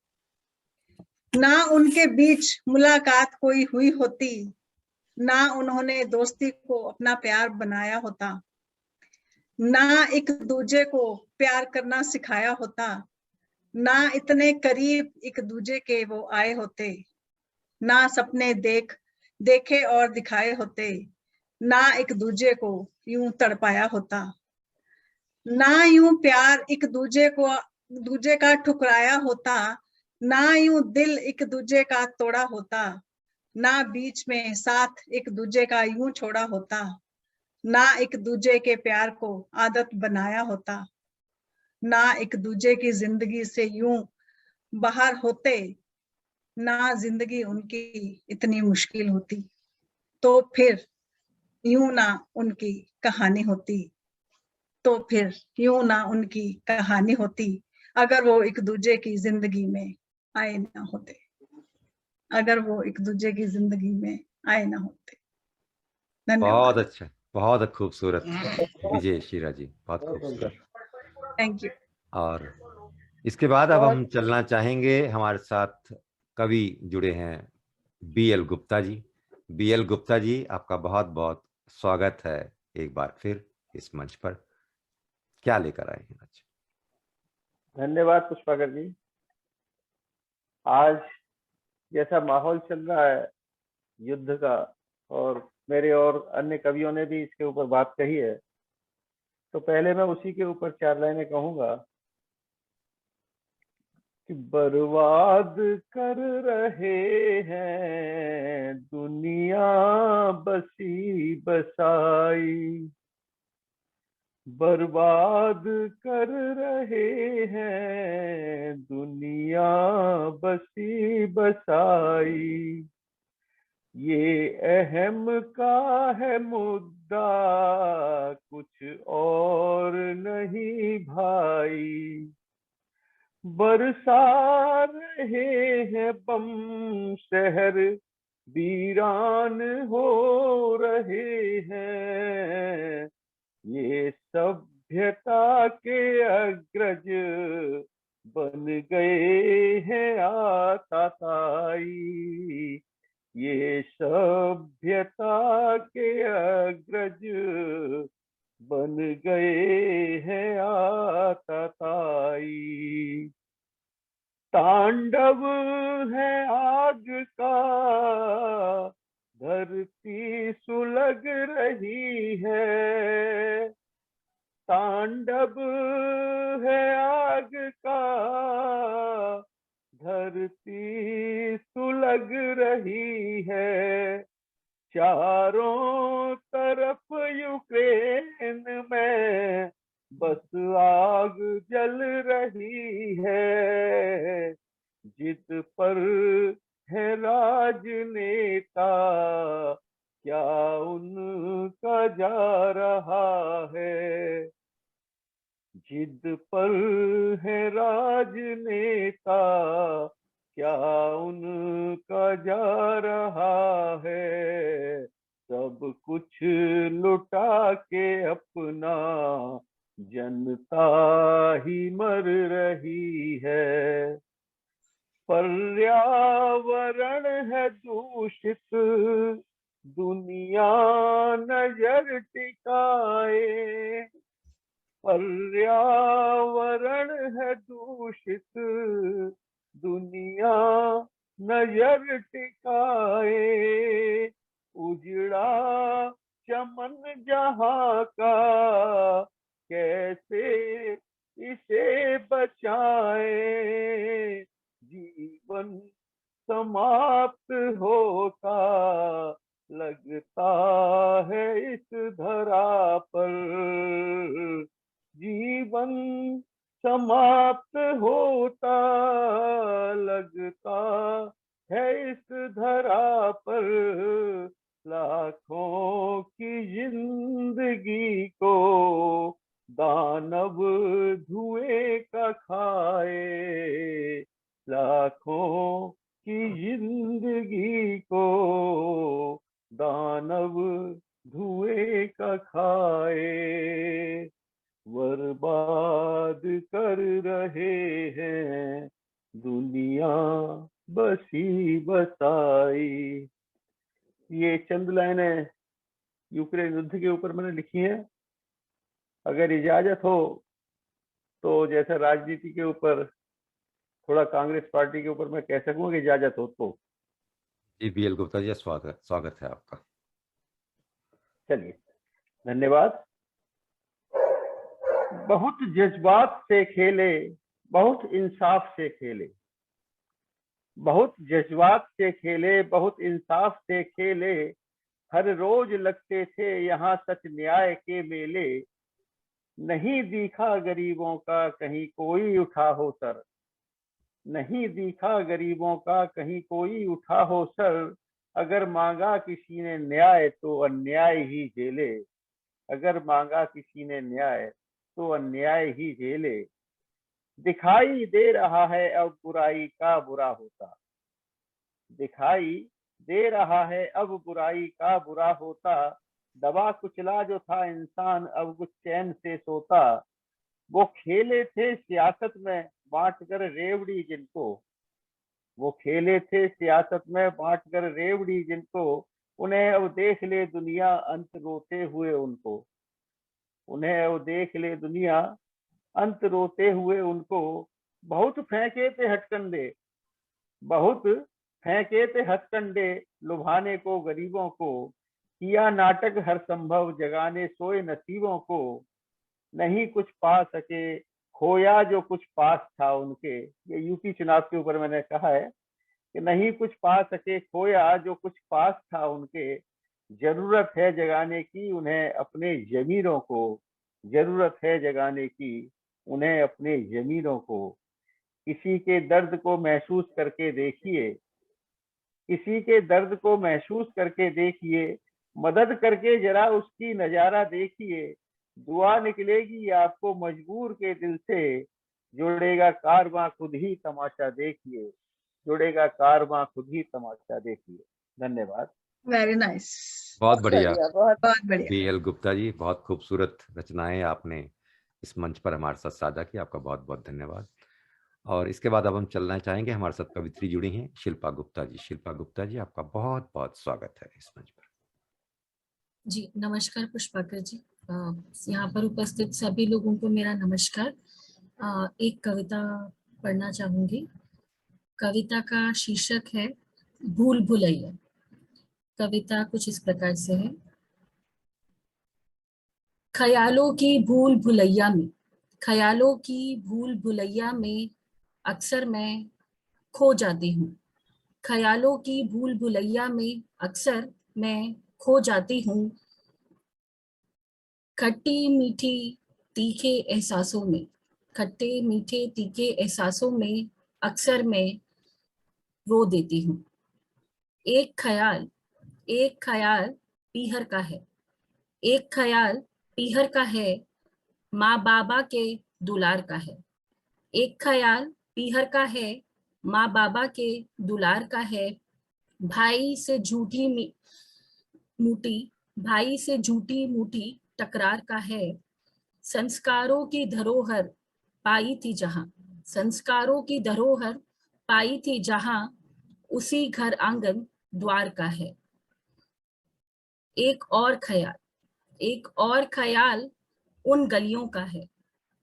ना उनके बीच मुलाकात कोई हुई होती, ना उन्होंने दोस्ती को अपना प्यार बनाया होता, ना एक दूजे को प्यार करना सिखाया होता, ना इतने करीब एक दूजे के वो आए होते, ना सपने देखे और दिखाए होते, ना एक दूजे को यूं तड़पाया होता, ना यूं प्यार एक दूजे का ठुकराया होता, ना यूं दिल एक दूजे का तोड़ा होता, ना बीच में साथ एक दूजे का यूं छोड़ा होता, ना एक दूजे के प्यार को आदत बनाया होता, ना एक दूजे की जिंदगी से यूं बाहर होते, ना जिंदगी उनकी इतनी मुश्किल होती, तो फिर यूं ना उनकी कहानी होती, तो फिर यूं ना उनकी कहानी होती, अगर वो एक दूजे की जिंदगी में आए ना होते, अगर वो एक दूजे की जिंदगी में आए ना होते। धन्यवाद। बहुत अच्छा, बहुत खूबसूरत विजय शीरा जी, बहुत खूबसूरत, थैंक यू। और इसके बाद अब हम चलना चाहेंगे, हमारे साथ कवि जुड़े हैं BL गुप्ता जी। BL गुप्ता जी, आपका बहुत बहुत स्वागत है एक बार फिर इस मंच पर। क्या लेकर आए हैं आज? धन्यवाद पुष्पाकर जी। आज जैसा माहौल चल रहा है युद्ध का, और मेरे और अन्य कवियों ने भी इसके ऊपर बात कही है, तो पहले मैं उसी के ऊपर 4 लाइनें कहूंगा कि बर्बाद कर रहे हैं दुनिया बसी बसाई, बर्बाद कर रहे हैं दुनिया बसी बसाई, ये अहम का है मुद्दा कुछ और नहीं भाई, बरसा रहे हैं बम शहर वीरान हो रहे हैं, ये सभ्यता के अग्रज बन गए हैं आताताई, ये सभ्यता के अग्रज बन गए हैं आताताई। तांडव है आग का, धरती सुलग रही है। तांडव है आग का, धरती सुलग रही है। चारों तरफ यूक्रेन में बस आग जल रही है। जिद पर है राजनेता, क्या उनका जा रहा है। जिद पर है राजनेता, क्या उनका जा रहा है। सब कुछ लुटा के अपना जनता ही मर रही है। पर्यावरण है दूषित, दुनिया नजर टिकाए। पर्यावरण है दूषित, दुनिया नजर टिकाए। उजड़ा चमन जहां का, कैसे इसे बचाए। जीवन समाप्त होता लगता है इस धरा पर। जीवन समाप्त होता लगता है इस धरा पर। लाखों की जिंदगी को दानव धुएं का खाए। लाखों की जिंदगी को दानव धुएं का खाए। बर्बाद कर रहे हैं दुनिया बसी बसाई। ये चंद लाइनें यूक्रेन युद्ध के ऊपर मैंने लिखी हैं। अगर इजाजत हो तो जैसे राजनीति के ऊपर थोड़ा कांग्रेस पार्टी के ऊपर मैं कह सकूं कि इजाजत हो तो। जी BL गुप्ता जी, स्वागत है आपका। चलिए, धन्यवाद। बहुत जज्बात से खेले, बहुत इंसाफ से खेले। बहुत जज्बात से खेले, बहुत इंसाफ से खेले। हर रोज लगते थे यहाँ सच न्याय के मेले। नहीं दिखा गरीबों का कहीं कोई उठा हो सर। नहीं दिखा गरीबों का कहीं कोई उठा हो सर। अगर मांगा किसी ने न्याय तो अन्याय ही झेले। अगर मांगा किसी ने न्याय तो अन्याय ही झेले। दिखाई दे रहा है अब बुराई का बुरा होता। दिखाई दे रहा है अब बुराई का बुरा होता। दबा कुचला जो था इंसान अब कुछ चैन से सोता। वो खेले थे सियासत में बांट कर रेवड़ी जिनको। वो खेले थे सियासत में बांट कर रेवड़ी जिनको। उन्हें अब देख ले दुनिया अंत रोते हुए उनको। उन्हें अब देख ले दुनिया अंत रोते हुए उनको। बहुत फेंके थे हथकंडे, बहुत फेंके थे हथकंडे लुभाने को गरीबों को। किया नाटक हर संभव जगाने सोए नसीबों को। नहीं कुछ पा सके खोया जो कुछ पास था उनके। ये यूपी चुनाव के ऊपर मैंने कहा है कि नहीं कुछ पा सके खोया जो कुछ पास था उनके। जरूरत है जगाने की उन्हें अपने जमीरों को। जरूरत है जगाने की उन्हें अपने जमीरों को। किसी के दर्द को महसूस करके देखिए। किसी के दर्द को महसूस करके देखिए। मदद करके जरा उसकी नजारा देखिए। दुआ निकलेगी आपको मजबूर के दिल से। जुड़ेगा कारवां खुद ही तमाशा देखिए। जुड़ेगा कारवां खुद ही तमाशा देखिए। धन्यवाद। Very nice. बहुत बढ़िया बहुत बढ़िया। BL गुप्ता जी, बहुत खूबसूरत रचनाएं आपने इस मंच पर हमारे साथ साझा की। आपका बहुत बहुत धन्यवाद। और इसके बाद अब हम चलना चाहेंगे, हमारे साथ कवित्री जुड़ी हैं शिल्पा गुप्ता जी। शिल्पा गुप्ता जी, आपका बहुत बहुत स्वागत है इस मंच पर। जी नमस्कार पुष्पाकर जी, यहाँ पर उपस्थित सभी लोगों को मेरा नमस्कार। एक कविता पढ़ना चाहूंगी। कविता का शीर्षक है भूल भुलैया। कविता कुछ इस प्रकार से है। ख्यालों की भूल भुलैया में, ख्यालों की भूल भुलैया में अक्सर मैं खो जाती हूँ। ख्यालों की भूल भुलैया में अक्सर मैं खो जाती हूँ। खट्टी मीठी तीखे एहसासों में, खट्टे मीठे तीखे एहसासों में अक्सर मैं रो देती हूँ। एक ख्याल पीहर का है, एक ख्याल पीहर का है, माँ बाबा के दुलार का है। एक ख्याल पीहर का है, माँ बाबा के दुलार का है। भाई से झूठी मूठी, भाई से झूठी मूठी टकरार का है। संस्कारों की धरोहर पाई थी जहां, संस्कारों की धरोहर पाई थी जहां, उसी घर आंगन द्वार का है। एक और ख्याल उन गलियों का है,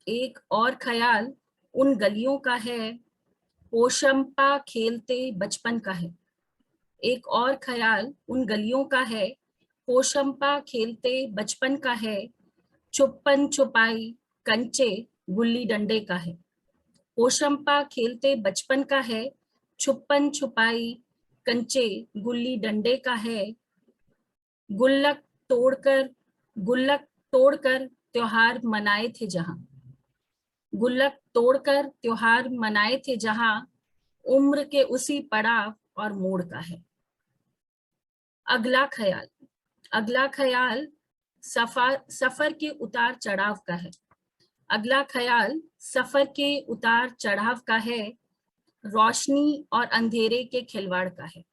एक और ख्याल उन गलियों का है, पोशंपा खेलते बचपन का है। एक और ख्याल उन गलियों का है, पोशंपा खेलते बचपन का है। छुपन छुपाई कंचे गुल्ली डंडे का है। पोशंपा खेलते बचपन का है, छुपन छुपाई कंचे गुल्ली डंडे का है। गुल्लक तोड़कर त्योहार मनाए थे जहां, गुल्लक तोड़कर त्योहार मनाए थे जहां, उम्र के उसी पड़ाव और मोड़ का है। अगला ख्याल सफर के उतार चढ़ाव का है। अगला ख्याल सफर के उतार चढ़ाव का है, रोशनी और अंधेरे के खिलवाड़ का है।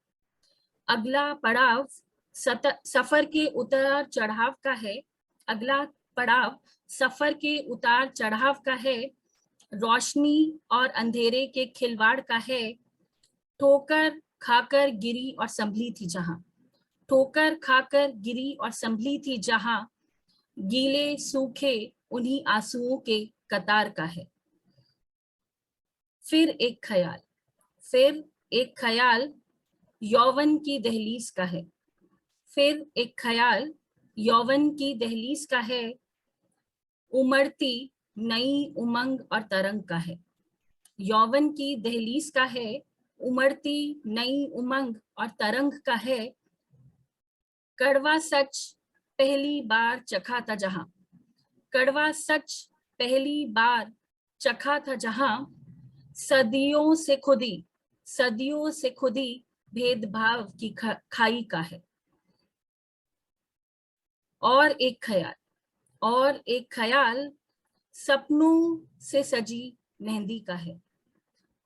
अगला पड़ाव सफर के उतार चढ़ाव का है, अगला पड़ाव सफर के उतार चढ़ाव का है, रोशनी और अंधेरे के खिलवाड़ का है। ठोकर खाकर गिरी और संभली थी जहां, ठोकर खाकर गिरी और संभली थी जहां, गीले सूखे उन्हीं आंसुओं के कतार का है। फिर एक ख्याल यौवन की दहलीज का है। फिर एक ख्याल यौवन की दहलीज का है, उमड़ती नई उमंग और तरंग का है। यौवन की दहलीज का है, उमड़ती नई उमंग और तरंग का है। कड़वा सच पहली बार चखा था जहां, कड़वा सच पहली बार चखा था जहां, सदियों से खुदी भेदभाव की खाई का है। और एक ख्याल सपनों से सजी मेहंदी का है।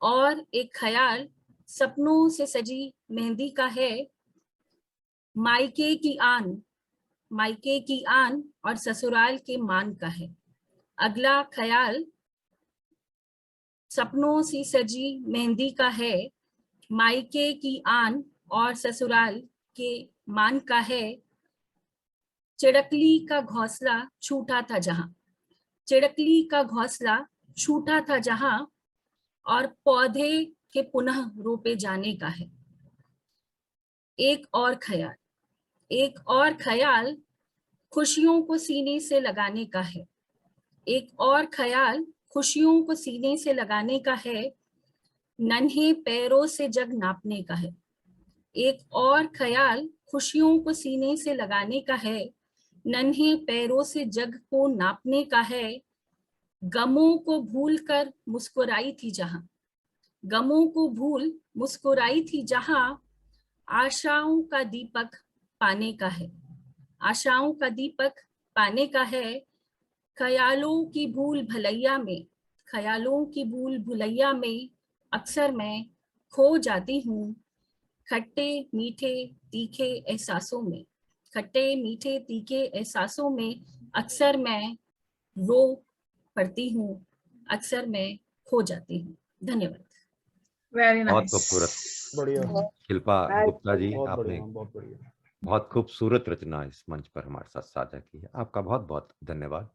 और एक ख्याल सपनों से सजी मेहंदी का है, मायके की आन और ससुराल के मान का है। अगला ख्याल सपनों से सजी मेहंदी का है, मायके की आन और ससुराल के मान का है। चिड़कली का घोंसला छूटा था जहां, चिड़कली का घोंसला छूटा था जहां, और पौधे के पुनः रोपे जाने का है। एक और ख्याल खुशियों को सीने से लगाने का है। एक और ख्याल खुशियों को सीने से लगाने का है, नन्हे पैरों से जग नापने का है। एक और ख्याल खुशियों को सीने से लगाने का है, नन्हे पैरों से जग को नापने का है। गमों को भूल कर मुस्कुराई थी जहां, गमों को भूल मुस्कुराई थी जहां, आशाओं का दीपक पाने का है। आशाओं का दीपक पाने का है। ख्यालों की भूल भुलैया में, ख्यालों की भूल भुलैया में अक्सर मैं खो जाती हूँ। खट्टे मीठे तीखे एहसासों में, खट्टे मीठे तीखे एहसासों में अक्सर मैं रो पड़ती हूँ, अक्सर मैं खो जाती हूँ। धन्यवाद। वेरी बहुत नाइस। खूबसूरत बढ़िया, शिल्पा गुप्ता जी, बहुत आपने बढ़िया, बहुत बढ़िया। बहुत खूबसूरत रचना इस मंच पर हमारे साथ साझा की है। आपका बहुत बहुत धन्यवाद।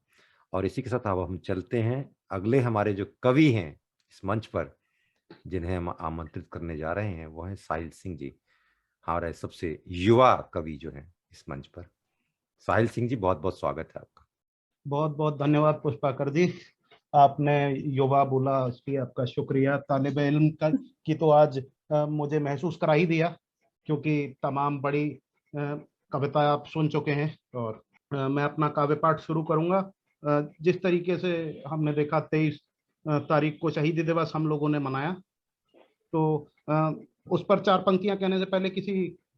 और इसी के साथ अब हम चलते हैं अगले हमारे जो कवि हैं इस मंच पर, जिन्हें हम आमंत्रित करने जा रहे हैं, वो हैं साहिल सिंह जी, हमारे सबसे युवा कवि जो हैं इस मंच पर। साहिल सिंह जी, बहुत बहुत स्वागत है आपका। बहुत बहुत धन्यवाद पुष्पाकर जी, आपने युवा बोला इसलिए आपका शुक्रिया। तालिब इल्म का की तो आज मुझे महसूस करा ही दिया, क्योंकि तमाम बड़ी कविता आप सुन चुके हैं। और मैं अपना काव्य पाठ शुरू करूंगा। जिस तरीके से हमने देखा 23 तारीख को शहीदी दिवस हम लोगों ने मनाया, तो उस पर 4 पंक्तियां कहने से पहले किसी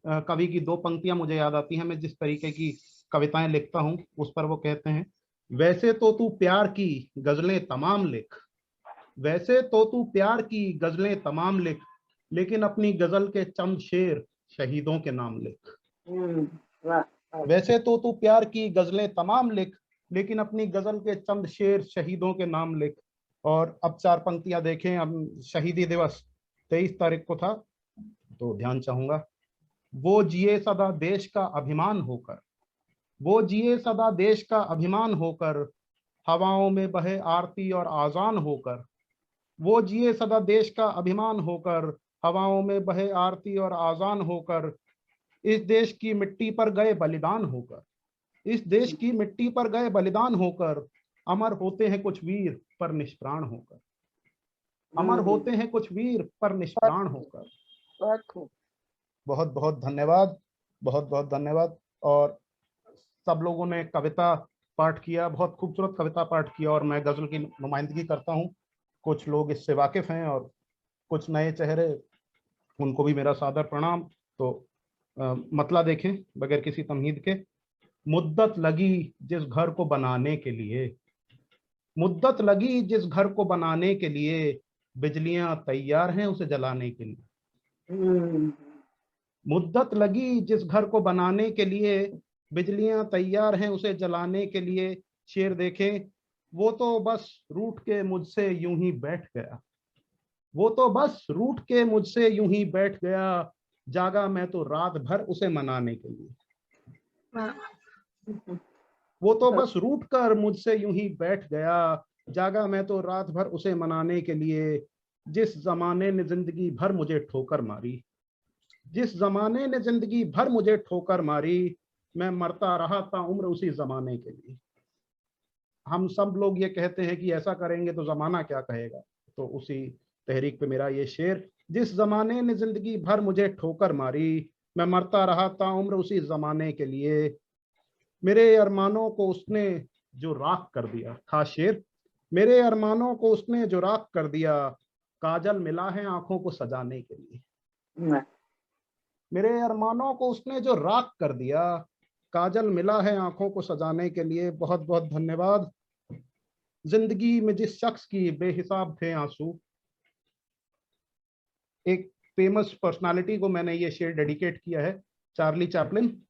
कवि की 2 पंक्तियां मुझे याद आती हैं। मैं जिस तरीके की कविताएं लिखता हूं उस पर वो कहते हैं, वैसे तो तू प्यार की गजलें तमाम लिख, वैसे तो तू प्यार की गजलें तमाम लिख, लेकिन अपनी गजल के चंद शेर शहीदों के नाम लिख। वैसे तो तू प्यार की गजलें तमाम लिख, लेकिन अपनी गजल के चंद शेर शहीदों के नाम लिख। और अब 4 पंक्तियां देखें। अब शहीदी दिवस 23 तारीख को था, तो ध्यान चाहूंगा। वो जिए सदा देश का अभिमान होकर, वो जिए सदा देश का अभिमान होकर, हवाओं में बहे आरती और आजान होकर। वो जिए सदा देश का अभिमान होकर, हवाओं में बहे आरती और आजान होकर, इस देश की मिट्टी पर गए बलिदान होकर, इस देश की मिट्टी पर गए बलिदान होकर, अमर होते हैं कुछ वीर पर निष्प्राण होकर, अमर होते हैं कुछ वीर पर निष्प्राण होकर। बहुत खूब। बहुत बहुत धन्यवाद, बहुत बहुत धन्यवाद। और सब लोगों ने कविता पाठ किया, बहुत खूबसूरत कविता पाठ किया, और मैं गजल की नुमाइंदगी करता हूँ। कुछ लोग इससे वाकिफ हैं और कुछ नए चेहरे, उनको भी मेरा सादर प्रणाम। तो मतला देखें बगैर किसी तमहीद के। मुद्दत लगी जिस घर को बनाने के लिए, मुद्दत लगी जिस घर को बनाने के लिए, बिजलियां तैयार हैं उसे जलाने के लिए। मुद्दत लगी जिस घर को बनाने के लिए, बिजलियां तैयार हैं उसे जलाने के लिए। शेर देखें, वो तो बस रूठ के मुझसे यूं ही बैठ गया, वो तो बस रूठ के मुझसे यूं ही बैठ गया, जागा मैं तो रात भर उसे मनाने के लिए। वो तो बस रूठ कर मुझसे यूं ही बैठ गया, जागा मैं तो रात भर उसे मनाने के लिए। जिस जमाने ने जिंदगी भर मुझे ठोकर मारी, जिस जमाने ने जिंदगी भर मुझे ठोकर मारी, मैं मरता रहा था उम्र उसी जमाने के लिए। हम सब लोग ये कहते हैं कि ऐसा करेंगे तो जमाना क्या कहेगा, तो उसी तहरीक पे मेरा ये शेर, जिस जमाने ने जिंदगी भर मुझे ठोकर मारी, मैं मरता रहा था उम्र उसी जमाने के लिए। मेरे अरमानों को उसने जो राख कर दिया, खास शेर, मेरे अरमानों को उसने जो राख कर दिया, काजल मिला है आंखों को सजाने के लिए। मेरे अरमानों को उसने जो राख कर दिया, काजल मिला है आंखों को सजाने के लिए। बहुत बहुत धन्यवाद। जिंदगी में जिस शख्स की बेहिसाब थे आंसू, एक फेमस पर्सनालिटी को मैंने ये शेर डेडिकेट किया है, चार्ली चैपलिन।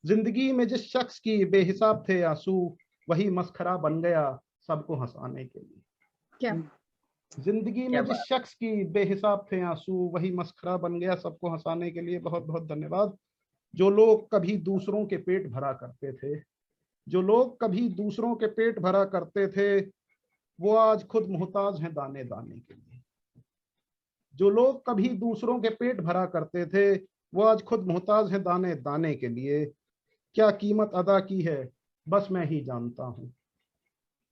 जिंदगी में जिस शख्स की बेहिसाब थे आंसू, वही मस्खरा बन गया सबको हंसाने के लिए। क्या जिंदगी में जिस शख्स की बेहिसाब थे आंसू, वही मस्खरा बन गया सबको हंसाने के लिए। बहुत बहुत धन्यवाद। जो लोग कभी दूसरों के पेट भरा करते थे, जो लोग कभी दूसरों के पेट भरा करते थे, वो आज खुद मुहताज हैं दाने दाने के लिए। जो लोग कभी दूसरों के पेट भरा करते थे, वो आज खुद मुहताज हैं दाने दाने के लिए। क्या कीमत अदा की है बस मैं ही जानता हूँ,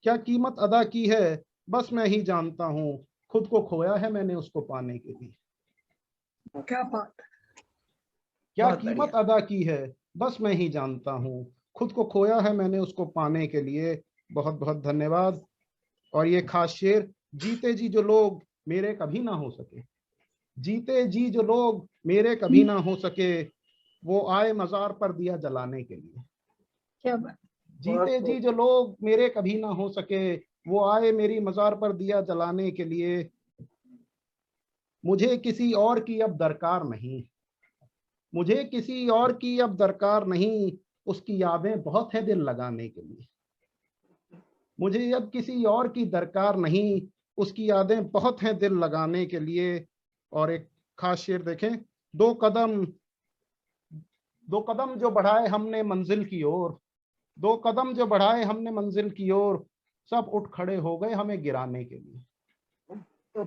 क्या कीमत अदा की है बस मैं ही जानता हूँ, खुद को खोया है मैंने उसको पाने के लिए। क्या बात, क्या कीमत अदा की है बस मैं ही जानता हूँ, खुद को खोया है मैंने उसको पाने के लिए। बहुत बहुत धन्यवाद। और ये खास शेर, जीते जी जो लोग मेरे कभी ना हो सके, जीते जी जो लोग मेरे कभी ना हो सके, वो आए मजार पर दिया जलाने के लिए। क्या बात, जीते जी जो लोग मेरे कभी ना हो सके, वो आए मेरी मजार पर दिया जलाने के लिए। मुझे किसी और की अब दरकार नहीं, मुझे किसी और की अब दरकार नहीं, उसकी यादें बहुत है दिल लगाने के लिए। मुझे अब किसी और की दरकार नहीं, उसकी यादें बहुत हैं दिल लगाने के लिए। और एक खास शेर देखें, दो कदम जो बढ़ाए हमने मंजिल की ओर, दो कदम जो बढ़ाए हमने मंजिल की ओर, सब उठ खड़े हो गए हमें गिराने के लिए।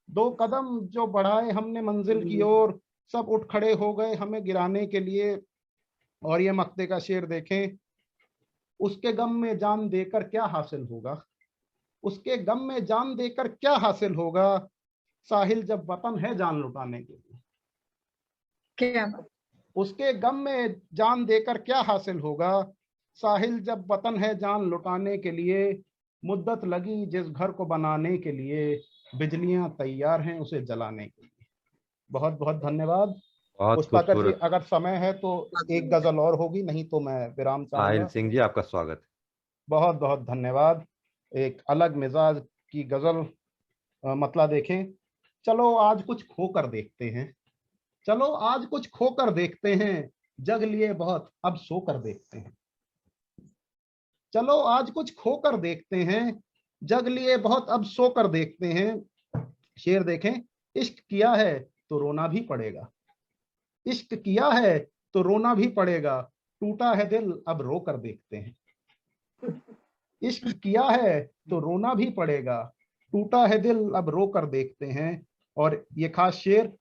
दो कदम जो बढ़ाए हमने मंजिल की ओर, सब उठ खड़े हो गए हमें गिराने के लिए। और ये मक्ते का शेर देखें, उसके गम में जान देकर क्या हासिल होगा, उसके गम में जान देकर क्या हासिल होगा, साहिल जब वतन है जान लुटाने के लिए। क्या उसके गम में जान देकर क्या हासिल होगा, साहिल जब वतन है जान लुटाने के लिए। मुद्दत लगी जिस घर को बनाने के लिए, बिजलियां तैयार हैं उसे जलाने के लिए। बहुत बहुत धन्यवाद। बहुत पुष्पाकर जी, खूबसूरत। अगर समय है तो एक गजल और होगी, नहीं तो मैं विराम साहिल चाहूंगा। सिंह जी, आपका स्वागत। बहुत बहुत धन्यवाद। एक अलग मिजाज की गजल मतला देखें, चलो आज कुछ खोकर देखते हैं, चलो आज कुछ खोकर देखते हैं, जग लिए बहुत अब सोकर देखते हैं। चलो आज कुछ खोकर देखते हैं, जग लिए बहुत अब सोकर देखते हैं। शेर देखें, इश्क किया है तो रोना भी पड़ेगा, इश्क किया है तो रोना भी पड़ेगा, टूटा है दिल अब रो कर देखते हैं। इश्क किया है तो रोना भी पड़ेगा, टूटा है दिल अब रो कर देखते हैं। और ये खास शेर,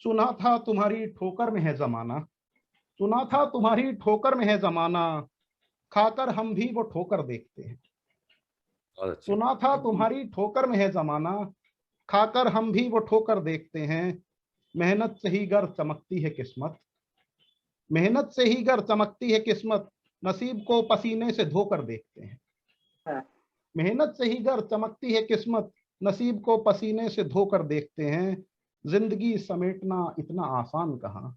सुना था तुम्हारी ठोकर में है जमाना, सुना था तुम्हारी ठोकर में है जमाना, खाकर हम भी वो ठोकर देखते हैं। सुना था तुम्हारी ठोकर में है जमाना, खाकर हम भी वो ठोकर देखते हैं। मेहनत से ही गर चमकती है किस्मत, मेहनत से ही गर चमकती है किस्मत, नसीब को पसीने से धोकर देखते हैं। मेहनत से ही गर चमकती है किस्मत, नसीब को पसीने से धोकर देखते हैं। जिंदगी समेटना इतना आसान कहाँ,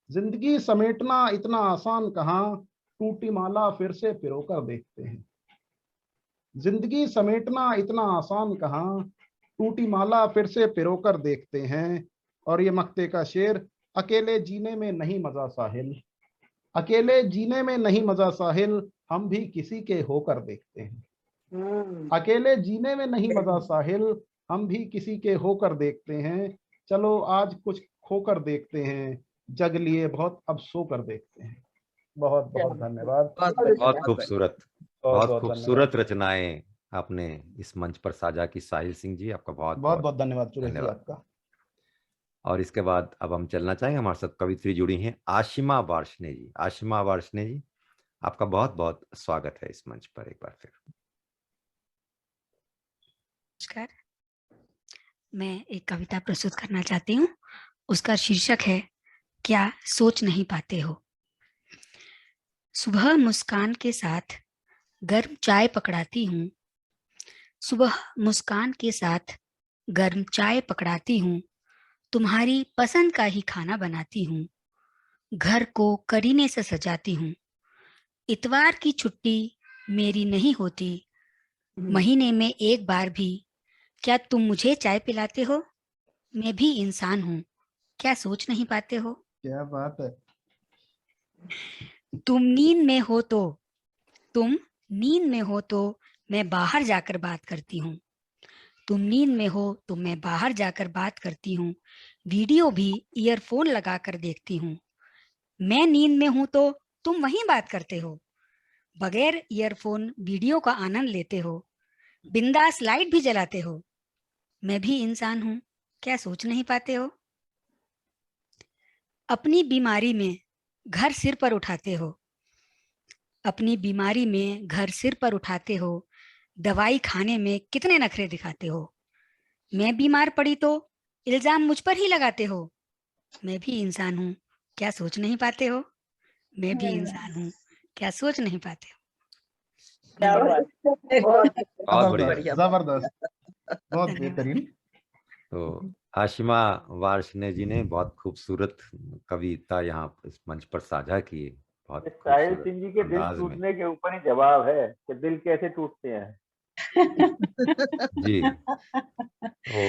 जिंदगी समेटना इतना आसान कहाँ, टूटी माला फिर से पिरोकर देखते हैं। जिंदगी समेटना इतना आसान कहाँ, टूटी माला फिर से पिरोकर देखते हैं। और ये मक्ते का शेर, अकेले जीने में नहीं मजा साहिल, अकेले जीने में नहीं मजा साहिल, हम भी किसी के होकर देखते हैं। अकेले जीने में नहीं मजा साहिल, हम भी किसी के होकर देखते हैं। चलो आज कुछ खोकर देखते हैं, जग लिए बहुत अब सोकर देखते हैं। बहुत बहुत धन्यवाद। बहुत खूबसूरत, बहुत खूबसूरत धन्यवाद। रचनाएं आपने इस मंच पर साझा की। साहिल सिंह जी, आपका बहुत बहुत बहुत धन्यवाद चुरेश जी धन्यवाद आपका। और इसके बाद अब हम चलना चाहेंगे, हमारे साथ कवित्री जुड़ी हैं आशिमा वार्ष्णेय जी। आशिमा वार्ष्णेय जी, आपका बहुत बहुत स्वागत है इस मंच पर एक बार फिर। नमस्कार, मैं एक कविता प्रस्तुत करना चाहती हूँ। उसका शीर्षक है क्या सोच नहीं पाते हो। सुबह मुस्कान के साथ गर्म चाय पकड़ाती हूँ, सुबह मुस्कान के साथ गर्म चाय पकड़ाती हूँ, तुम्हारी पसंद का ही खाना बनाती हूँ, घर को करीने से सजाती हूँ। इतवार की छुट्टी मेरी नहीं होती, महीने में एक बार भी क्या तुम मुझे चाय पिलाते हो। मैं भी इंसान हूँ, क्या सोच नहीं पाते हो। क्या बात है। तुम नींद में हो तो मैं बाहर जाकर बात करती हूँ, तुम नींद में हो तो मैं बाहर जाकर बात करती हूँ, वीडियो भी ईयरफोन लगाकर देखती हूँ। मैं नींद में हूँ तो तुम वहीं बात करते हो, बगैर ईयरफोन वीडियो का आनंद लेते हो, बिंदास लाइट भी जलाते हो। मैं भी इंसान हूँ, क्या सोच नहीं पाते हो। अपनी बीमारी में घर सिर पर उठाते हो, अपनी बीमारी में घर सिर पर उठाते हो, दवाई खाने में कितने नखरे दिखाते हो। मैं बीमार पड़ी तो इल्जाम मुझ पर ही लगाते हो। मैं भी इंसान हूँ, क्या सोच नहीं पाते हो। मैं भी इंसान हूँ, क्या सोच नहीं पाते हो। बहुत बढ़िया, जबरदस्त, बहुत बेहतरीन। तो आशिमा वार्ष्णेय जी ने बहुत खूबसूरत कविता यहाँ इस मंच पर साझा की है। बहुत साहिल सिंह जी के दिल अंदाज में। टूटने के ऊपर ही जवाब है कि दिल कैसे टूटते हैं। जी, तो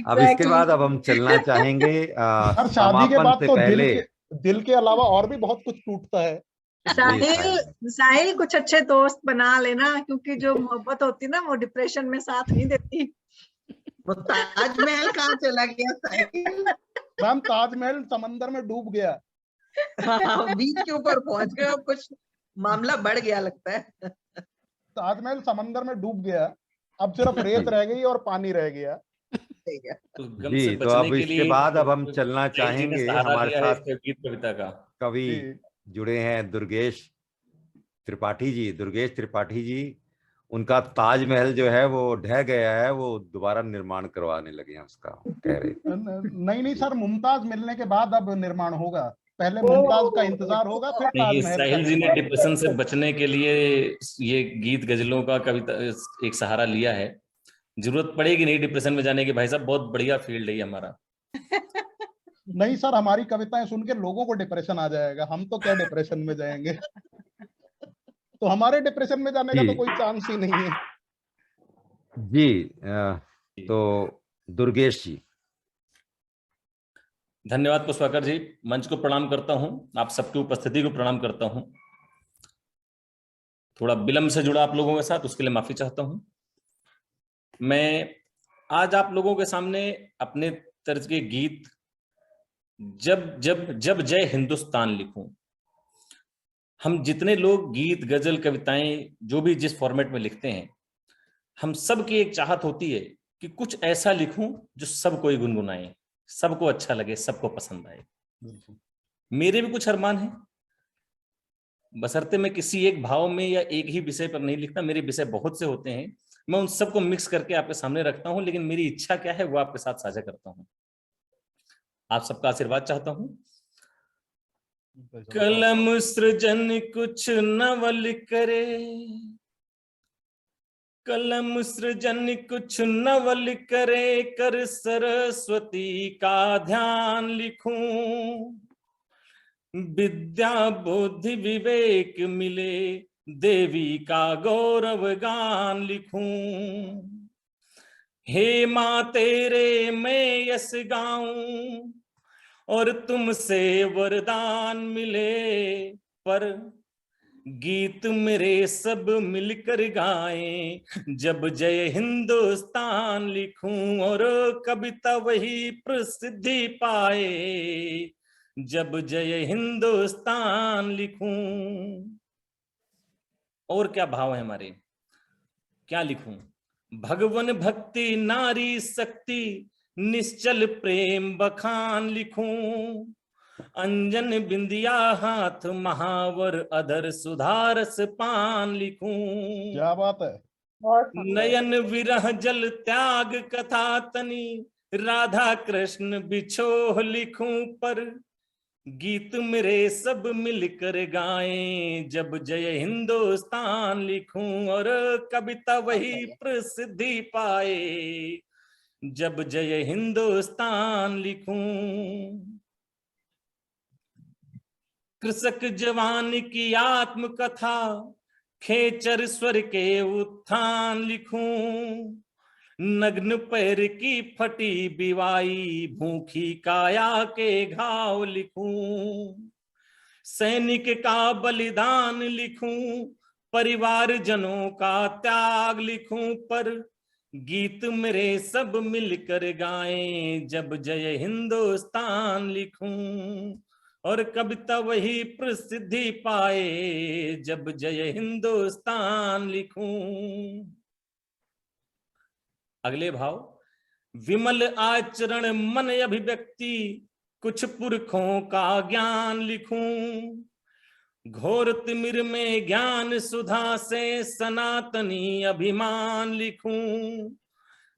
अब इसके बाद अब हम चलना चाहेंगे और शादी के समापन बाद से तो पहले। दिल के अलावा और भी बहुत कुछ टूटता है। साहिल कुछ अच्छे दोस्त बना लेना, क्योंकि जो मोहब्बत होती है ना वो डिप्रेशन में साथ नहीं देती। वो ताजमहल कहाँ चला गया साहिल? मैम ताजमहल समंदर में डूब गया। हाँ, बीच के ऊपर पहुंच गए, अब कुछ मामला बढ़ गया लगता है। ताजमहल समंदर में डूब गया, अब सिर्फ रेत रह गई और पानी रह गया। तो गम जी, से तो बचने अब के इसके लिए बाद अब हम चलना साहिल जी ने चाहेंगे, सहारा हमारे लिया है साथ इस गीत कविता का। कवि जी। जुड़े हैं दुर्गेश त्रिपाठी जी। दुर्गेश त्रिपाठी जी, उनका ताजमहल जो है वो ढह गया है, वो दोबारा निर्माण करवाने लगे हैं उसका, कह रहे थे। नहीं नहीं सर, मुमताज मिलने के बाद अब निर्माण होगा, पहले मुमताज का इंतजार होगा, फिर नहीं, ताजमहल का साहिल जी ने निर्माण डिप्रेशन से बचने के लिए ये गीत गजलों का कविता एक सहारा लिया है। जरूरत पड़ेगी नहीं डिप्रेशन में जाने की भाई साहब, बहुत बढ़िया फील्ड है ये हमारा। नहीं सर, हमारी कविताएं सुन के लोगों को डिप्रेशन आ जाएगा, हम तो क्या डिप्रेशन में जाएंगे। तो हमारे डिप्रेशन में जाने का तो कोई चांस ही नहीं है। जी, तो दुर्गेश जी। धन्यवाद पुष्पाकर जी, मंच को प्रणाम करता हूं, आप सबकी उपस्थिति को प्रणाम करता हूं। थोड़ा विलंब से जुड़ा आप लोगों के साथ, उसके लिए माफी चाहता हूं। मैं आज आप लोगों के सामने अपने तर्ज के गीत जब जब जब जय हिंदुस्तान लिखूं। हम जितने लोग गीत गजल कविताएं जो भी जिस फॉर्मेट में लिखते हैं, हम सब की एक चाहत होती है कि कुछ ऐसा लिखूं जो सब कोई गुनगुनाए, सबको अच्छा लगे, सबको पसंद आए। मेरे भी कुछ अरमान हैं, बशर्ते मैं किसी एक भाव में या एक ही विषय पर नहीं लिखता, मेरे विषय बहुत से होते हैं, मैं उन सबको मिक्स करके आपके सामने रखता हूं, लेकिन मेरी इच्छा क्या है वो आपके साथ साझा करता हूं। आप सबका आशीर्वाद चाहता हूं। कलम सृजन कुछ नवल करे, कलम सृजन कुछ नवल करे, कर सरस्वती का ध्यान लिखूं। विद्या बुद्धि विवेक मिले, देवी का गौरव गान लिखूं। हे माँ तेरे मैं यश गाऊं, और तुमसे वरदान मिले, पर गीत मेरे सब मिलकर गाएं, जब जय हिंदुस्तान लिखूं। और कविता वही प्रसिद्धि पाए, जब जय हिंदुस्तान लिखूं। और क्या भाव है हमारे, क्या लिखूं? भगवन भक्ति नारी शक्ति, निश्चल प्रेम बखान लिखूं। अंजन बिंदिया हाथ महावर, अधर सुधारस पान लिखूं। क्या बात है। नयन विरह जल त्याग कथा तनी, राधा कृष्ण बिछोह लिखूं। पर गीत मेरे सब मिलकर गाएं, जब जय हिंदुस्तान लिखूं। और कविता वही प्रसिद्धि पाए, जब जय हिंदुस्तान लिखूं। कृषक जवान की आत्मकथा, खेचर स्वर के उत्थान लिखूं। नग्न पैर की फटी बिवाई, भूखी काया के घाव लिखूं। सैनिक का बलिदान लिखूं, परिवार जनों का त्याग लिखूं। पर गीत मेरे सब मिलकर गाएं, जब जय हिंदुस्तान लिखूं। और कविता वही प्रसिद्धि पाए, जब जय हिंदुस्तान लिखूं। अगले भाव, विमल आचरण मन अभिव्यक्ति, कुछ पुरखों का ज्ञान लिखूं। घोर तिमिर में ज्ञान सुधा से, सनातनी अभिमान लिखूं।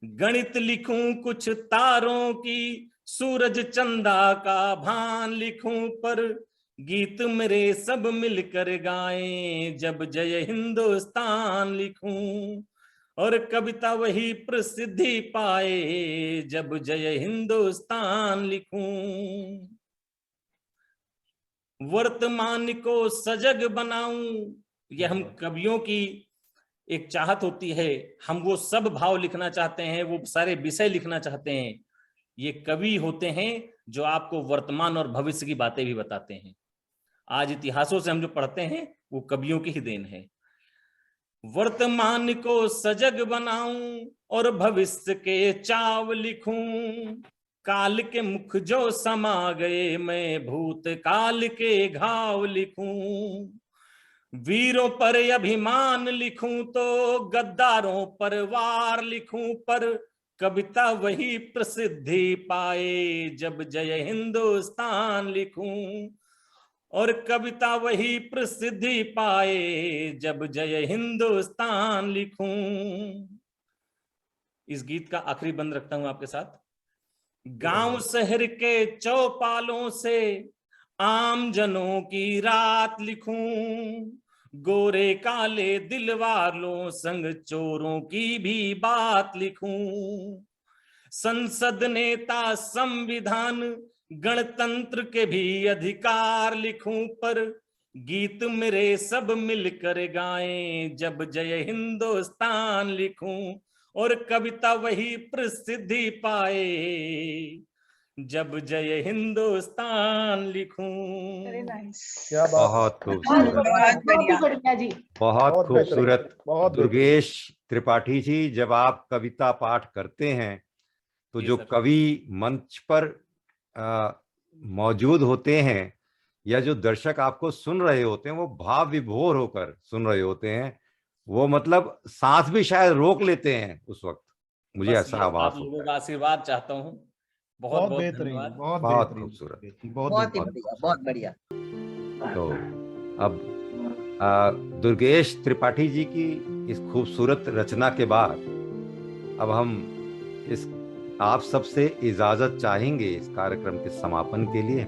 गणित लिखूं कुछ तारों की, सूरज चंदा का भान लिखूं। पर गीत मेरे सब मिलकर गाएं, जब जय हिंदुस्तान लिखूं। और कविता वही प्रसिद्धि पाए, जब जय हिंदुस्तान लिखूं। वर्तमान को सजग बनाऊं, यह हम कवियों की एक चाहत होती है। हम वो सब भाव लिखना चाहते हैं, वो सारे विषय लिखना चाहते हैं। ये कवि होते हैं जो आपको वर्तमान और भविष्य की बातें भी बताते हैं। आज इतिहासों से हम जो पढ़ते हैं वो कवियों की ही देन है। वर्तमान को सजग बनाऊं और भविष्य के चाव लिखूं। काल के मुख जो समा गए मैं भूत काल के घाव लिखूं। वीरों पर अभिमान लिखूं तो गद्दारों पर वार लिखूं, पर कविता वही प्रसिद्धि पाए जब जय हिंदुस्तान लिखूं। और कविता वही प्रसिद्धि पाए जब जय हिंदुस्तान लिखूं। इस गीत का आखिरी बंद रखता हूं आपके साथ। गांव शहर के चौपालों से आम जनों की रात लिखूं। गोरे काले दिल वालों संग चोरों की भी बात लिखूं। संसद नेता संविधान गणतंत्र के भी अधिकार लिखूं, पर गीत मेरे सब मिलकर गाएं जब जय हिंदुस्तान लिखूं। और कविता वही प्रसिद्धि पाए जब जय हिंदुस्तान लिखूं। क्या बात, बहुत खूबसूरत, बढ़िया जी, बहुत खूबसूरत। बहुत दुर्गेश त्रिपाठी जी, जब आप कविता पाठ करते हैं तो जो कवि मंच पर मौजूद होते हैं या जो दर्शक आपको सुन रहे होते हैं, वो भाव विभोर होकर सुन रहे होते हैं। वो मतलब सांस भी शायद रोक लेते हैं उस वक्त। मुझे ऐसा आभास आप लोगों का आशीर्वाद चाहता हूं। बहुत बहुत धन्यवाद। बहुत खूबसूरत, बहुत बढ़िया। तो अब दुर्गेश त्रिपाठी जी की इस खूबसूरत रचना के बाद अब हम इस आप सबसे इजाजत चाहेंगे इस कार्यक्रम के समापन के लिए।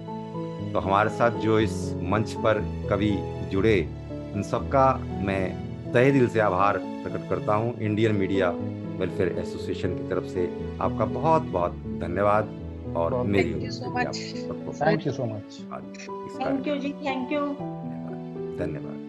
तो हमारे साथ जो इस मंच पर कवि जुड़े, उन सबका मैं तहे दिल से आभार प्रकट करता हूं। इंडियन मीडिया वेलफेयर एसोसिएशन की तरफ से आपका बहुत बहुत धन्यवाद। और मेरी thank you so much. Thank you so much. Thank you जी, थैंक यू, धन्यवाद।